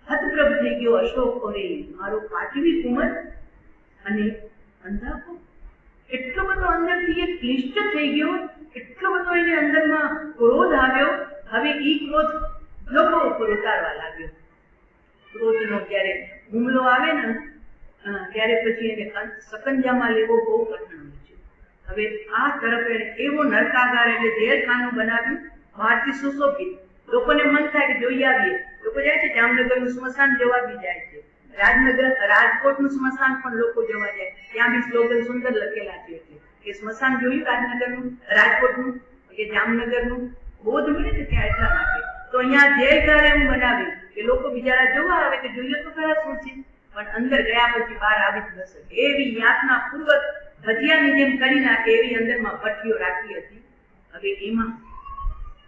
A: હતપ્રભ થઈ ગયો અશોક, અરે મારો પાટવી કુંવર અને અંધાપો. એટલો બધો અંદરથી એ ક્લિષ્ટ થઈ ગયો, એટલો બધો એને અંદરમાં ક્રોધ આવ્યો. હવે ઈ ક્રોધ લોકો ઉપર ઉતારવા લાગ્યો. ક્રોધનો જ્યારે હુમલો આવે ને ત્યારે પછી એને સકંજામાં લેવો બહુ કઠણ હોય છે. હવે આ તરફ એને એવો નરકાગાર એટલે જેલખાનું બનાવ્યું, બહારથી સુશોભિત. લોકોને મન થાય કે જોઈ આવીએ. લોકો જાય છે જામનગરનું સ્મશાન જોવા બી જાય છે, રાજકોટનું સ્મશાન પણ લોકો જોવા જાય. ત્યાં બી સ્લોગન સુંદર લખેલા છે કે સ્મશાન જોયું રાજનગરનું, રાજકોટનું કે જામનગરનું, બોધ મળે ને ત્યાં એટલા માટે. તો અહીંયા જેલઘર એવું બનાવ્યું કે લોકો બિચારા જોવા આવે કે જોઈએ તો ખરા શું છે, પણ અંદર ગયા પછી બહાર આવી જ ન શકે. એવી યાતના પૂર્વક ભજીયાની જેમ કરી નાખે એવી અંદરમાં ભઠ્ઠીઓ રાખી હતી. હવે એમાં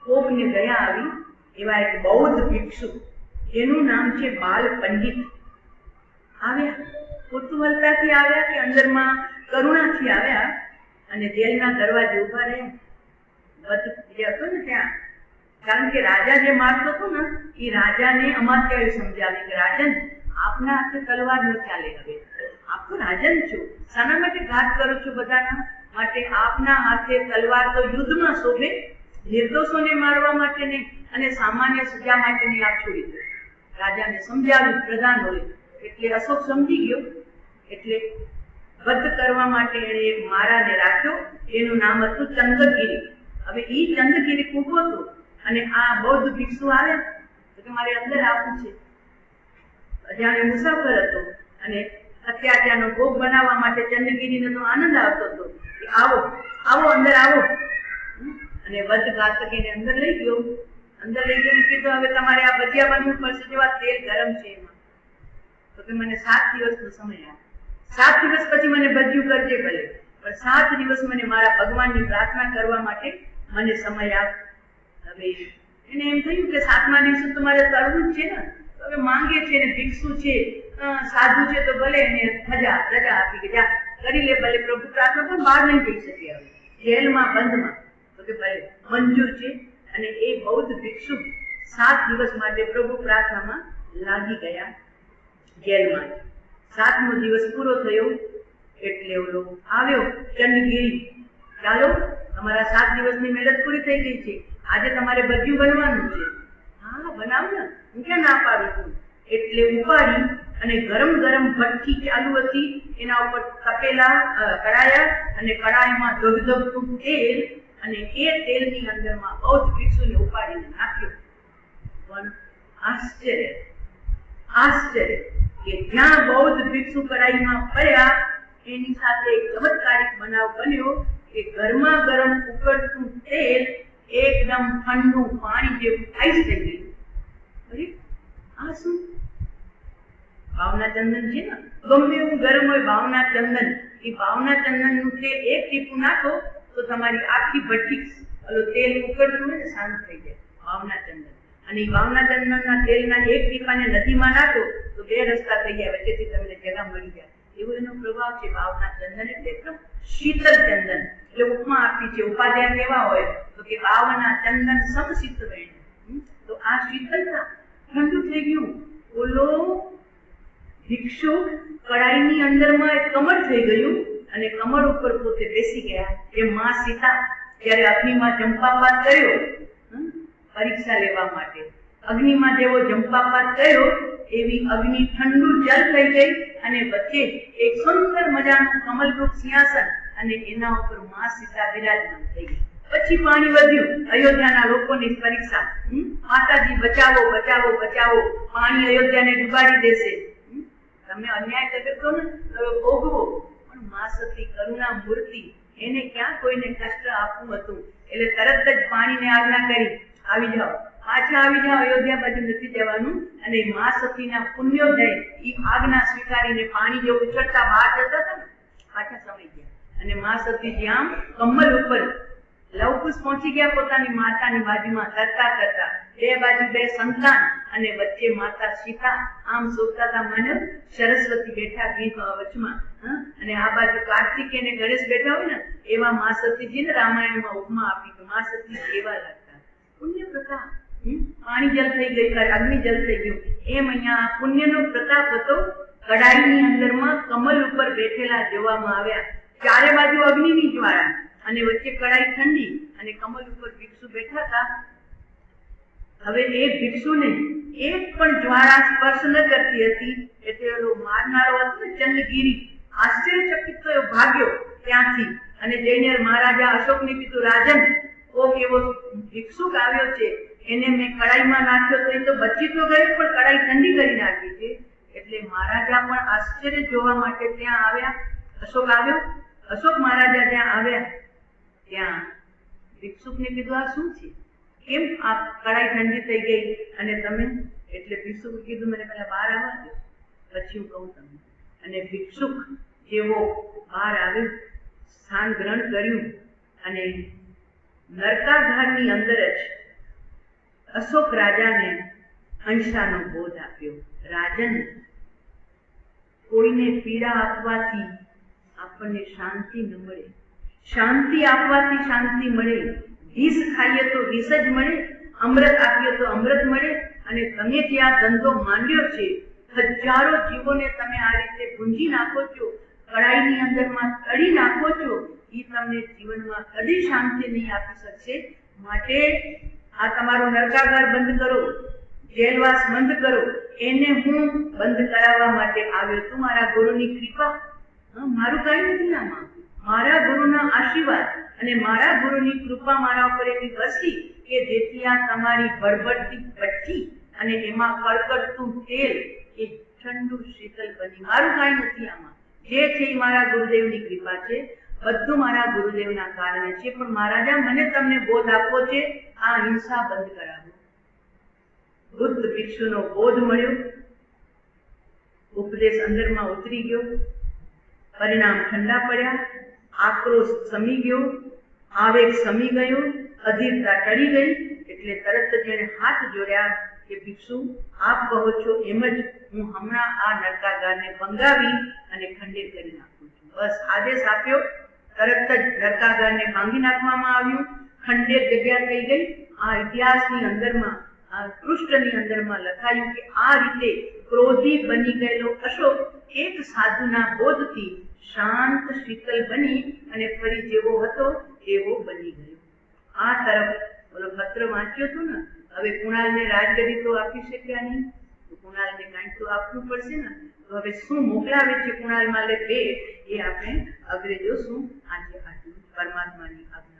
A: કોકને દયા આવી. એવા એક બૌદ્ધ ભિક્ષુ જેનું નામ છે બાલ પંડિત આવ્યા. કુતૂહલતાથી આવ્યા કે અંદરમાં કરુણાથી આવ્યા અને જેલના દરવાજે ઉભા રહ્યા. વધ હતો ને ત્યાં, કારણ કે રાજા જે મારતો હતો ને એ રાજાને અમાત્યાએ સમજાવી કે રાજન આપના હાથે તલવાર ન ચાલે. હવે આપ તો રાજન છો, શાના માટે ઘાત કરો છો બધાના માટે? આપના હાથે તલવાર તો યુદ્ધમાં શોભે, નિર્દોષોને મારવા માટે નહીં અને સામાન્ય સજા માટે નહીં. આપ છોડી દો. રાજાને સમજાવ્યું પ્રધાન હોય એટલે અશોક સમજી ગયો. એટલે વધ કરવા માટે એણે એક મારાને રાખ્યો. એનું નામ હતું ચંદ્રગીરી. હવે ઈ ચંદ્રગીરી કૂકો હતો અને આ બૌદ્ધ ભિક્ષુ આવ્યા તો મારે અંદર આવવું છે. અજાણે મુસાફર હતો અને અત્યાચારનો ભોગ બનાવવા માટે ચંદ્રગીરીને તો આનંદ આવતો હતો કે આવો આવો અંદર આવો. અને વધ ઘાતકીને અંદર લઈ ગયો. અંદર લઈ ગયો કીધું હવે તમારે આ ભજીયા બનવું પડશે, જેવા તેલ ગરમ છે એમાં. તો કે મને 7 દિવસનો સમય આપો. 7 દિવસ પછી મને ભજીયું કરજે ભલે, પણ 7 દિવસ મને મારા ભગવાનની પ્રાર્થના કરવા માટે મને સમય આપ. હવે એને એમ થયું કે 7મા દિવસે તો મારે તળવું જ છે ને. હવે માંગે છે ને ભિક્ષુ છે, સાધુ છે, તો ભલે એને રજા આપી કે જા કરી લે ભલે, પ્રભુ પ્રાર્થના પણ બહાર નહીં જઈ શકે. હવે જેલમાં બંધમાં તો કે ભલે મંજૂર છે. અને એ બૌદ્ધ ભિક્ષુ 7 દિવસ માટે પ્રભુ પ્રાર્થનામાં લાગી ગયા જેલમાં. 7મો દિવસ પૂરો થયો એટલે ઓલો આવ્યો ચંદગીરી, ચાલો તમારા 7 દિવસની મહેનત પૂરી થઈ ગઈ છે, આજે તમારે ભજીયું બનવાનું છે. હા બનાવ ને, હું ક્યાં ના પાડું છું. એટલે ઉપાડી અને ગરમ ગરમ ભઠ્ઠી ચાલુ હતી, એના ઉપર તપેલા કડાયા અને કડાઈમાં ધગધગતું તેલ અને એ તેલની અંદરમાં બૌદ્ધ ભિક્ષુને ઉપાડીને નાખ્યો. પણ આશ્ચર્ય કે જ્યાં બૌદ્ધ ભિક્ષુ કડાઈમાં પડ્યા એની સાથે એક ચમત્કારિક બનાવ બન્યો કે ગરમા ગરમ ઉકળતું તેલ એકદમ ઠંડુ પાણી જેવું આઈસ થઈ ગયું. અરે આ શું? ભાવના ચંદન છે ને, ગમે એવું ગરમ હોય ભાવના ચંદન, એ ભાવના ચંદનનું તેલ એક ટીપું નાખો તો તમારી આખી ભઠ્ઠી તેલ ઉકળતું હોય ને શાંત થઈ જાય. ભાવના ચંદન. અને એ ભાવના ચંદનના તેલના એક ટીપાને નદીમાં નાખો તો 2 રસ્તા થઈ જાય, વચ્ચેથી તમને જગા મળી જાય. એવો એનો પ્રભાવ છે. ભાવના ચંદન એટલે એકદમ શીતળ ચંદન. એટલે ઉપમા આપી છે. ઉપાધ્યાય કેવા હોય તો કે ભાવના ચંદન સમશીત વેણ. તો આ શીતળતા ઠંડુ થઈ ગયું. ઓલો ભિક્ષુ કડાઈની અંદરમાં એક કમળ થઈ ગયું અને કમળ ઉપર પોતે બેસી ગયા. એ માં સીતા જ્યારે અગ્નિમાં જંપાપાત કર્યો પરીક્ષા લેવા માટે, અગ્નિમાં જેવો જંપાપાત કર્યો એવી અગ્નિ ઠંડુ જલ થઈ ગઈ અને વચ્ચે એક સુંદર મજાનું કમલરૂપ સિંહાસન અને એના ઉપર માં સીતા બિરાજમાન થઈ ગઈ. પછી પાણી વધ્યું. અયોધ્યાના લોકોની પરીક્ષા, માતાજી બચાવો બચાવો બચાવો, પાણી અયોધ્યાને ડૂબાડી દેશે. તમે અન્યાય કર્યો ને હવે ભોગવો. પણ મા સતી કરુણા મૂર્તિ, એને ક્યાં કોઈને કષ્ટ આપવું હતું. એટલે તરત જ પાણીને આજ્ઞા કરી આવી જાઓ, પાછા આવી જાઓ, અયોધ્યા બાજુ નથી જવાનું. અને મા સતીના પુણ્યોદય એ આજ્ઞા સ્વીકારીને પાણી જે ઉછળતા બહાર જતા હતા ને પાછા સમાઈ ગયા. અને મા સતીજી આમ કમલ ઉપર લવકુશ પહોંચી ગયા પોતાની માતાની બાજુમાં તરતા તરતા. બે બાજુ બે સંતાન અને વચ્ચે માતા સીતા આમ શોભતા હતા માનવ સરસ્વતી બેઠા વચમાં અને આ બાજુ કાર્તિક અને ગણેશ બેઠા હોય ને એવા મા સતીજીને રામાયણમાં ઉપમા આપી કે મા સતી કેવા લાગતા. પુણ્ય પ્રતાપ, પાણી જલ થઈ ગયું, અગ્નિ જલ થઈ ગયું, એમ અહીંયા પુણ્યનો પ્રતાપ હતો. કડાઈની અંદરમાં કમલ ઉપર બેઠેલા જોવામાં આવ્યા. ચારે બાજુ અગ્નિની જ્વાળા અને વચ્ચે કડાઈ ઠંડી અને કમલ ઉપર ભિક્ષુ બેઠા હતા. હવે એ ભિક્ષુને એક પણ જ્વાળા સ્પર્શ ન કરતી હતી. એટલે એનો મારનારો હતો ને ચંદ્રગીરી આશ્ચર્યચકિત થયો, ભાગ્યો ત્યાંથી અને જઈને મહારાજા અશોકને કીધું, રાજન કોક એવો ભિક્ષુક આવ્યો છે, એને મેં કડાઈમાં નાખ્યો તો એ તો બચી તો ગયો પણ કડાઈ ઠંડી કરી નાખી છે. એટલે મહારાજા પણ આશ્ચર્ય જોવા માટે ત્યાં આવ્યા. અશોક આવ્યો, અશોક મહારાજા ત્યાં આવ્યા. ત્યાં ભિક્ષુકને કીધું, આ શું છે? કેમ આ કડાઈ ઠંડી થઈ ગઈ અને તમે? એટલે ભિક્ષુકે કીધું, મને પહેલા બહાર આવવા દો, પછી હું કહું તમને. અને ભિક્ષુક જેવો બહાર આવ્યો, સ્થાન ગ્રહણ કર્યું અને નરકાગારની અંદર જ અશોક રાજાને અહિંસાનો બોધ આપ્યો. રાજન, કોઈને પીડા આપવાથી આપણને શાંતિ ન મળે, શાંતિ આપવાથી શાંતિ મળે. વિષ ખાઈએ તો વિષ જ મળે, અમૃત આપીએ તો અમૃત મળે. અને તમે જે આ ધંધો માંડ્યો છે, હજારો જીવોને તમે આ રીતે ભૂંજી નાખો છો, કડાઈની અંદરમાં તળી નાખો છો, એ તમને જીવનમાં કદી શાંતિ નહીં આપી શકશે. માટે આ તમારું નરકાગાર બંધ કરો, જેલવાસ બંધ કરો. એને હું બંધ કરાવવા માટે આવ્યો છું. મારા ગુરુની કૃપા, મારું કઈ નથી આમાં, મારા ગુરુના આશીર્વાદ અને મારા ગુરુની કૃપા મારા ઉપર એવી વરસી કે જેથી આ તમારી ભરભરતી ભઠ્ઠી અને એમાં કડકડતું તેલ એ ઠંડુ શીતલ બની. મારું કઈ નથી આમાં, જે છે એ મારા ગુરુદેવની કૃપા છે. બધું મારા ગુરુદેવના કારણે છે. પણ મહારાજા, મને તમને બોધ આપવો છે, આ હિંસા બંધ કરાવો. બુદ્ધ ભિક્ષુનો બોધ મળ્યો, ઉપદેશ અંદરમાં ઉતરી ગયો, પરિણામ ઠંડા પડ્યા, આક્રોશ શમી ગયો, આવેગ શમી ગયો, અધીરતા ટળી ગઈ. એટલે તરત જ એને હાથ જોડ્યા કે ભિક્ષુ, આપ કહો છો એમ જ હું હમણાં આ નરકાગારને ભંગાવી અને ખંડિત કરી નાખું છું. બસ આદેશ આપ્યો, તરત જ નરકાગારને ભાંગી નાખવામાં આવ્યું, ખંડિત જગ્યા થઈ ગઈ. આ ઇતિહાસની અંદરમાં, આ પૃષ્ઠની અંદરમાં લખાયું કે આ રીતે ક્રોધી બની ગયેલો અશોક એક સાધુના બોધથી શાંત શીતલ બની અને ફરી જેવો હતો એવો બની ગયો. આ તરફ ઓલો પત્ર વાંચ્યો હતો ને, હવે કુણાલને રાજગરી તો આપી શક્યા નહીં, તો કુણાલને કાંઈક તો આપવું પડશે ને. તો હવે શું મોકલાવે છે કુણાલ માલે બે, એ આપણે અગ્રે જોશું. આજે આટલું. પરમાત્માની આજ્ઞા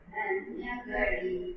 B: ધન્ય ઘડી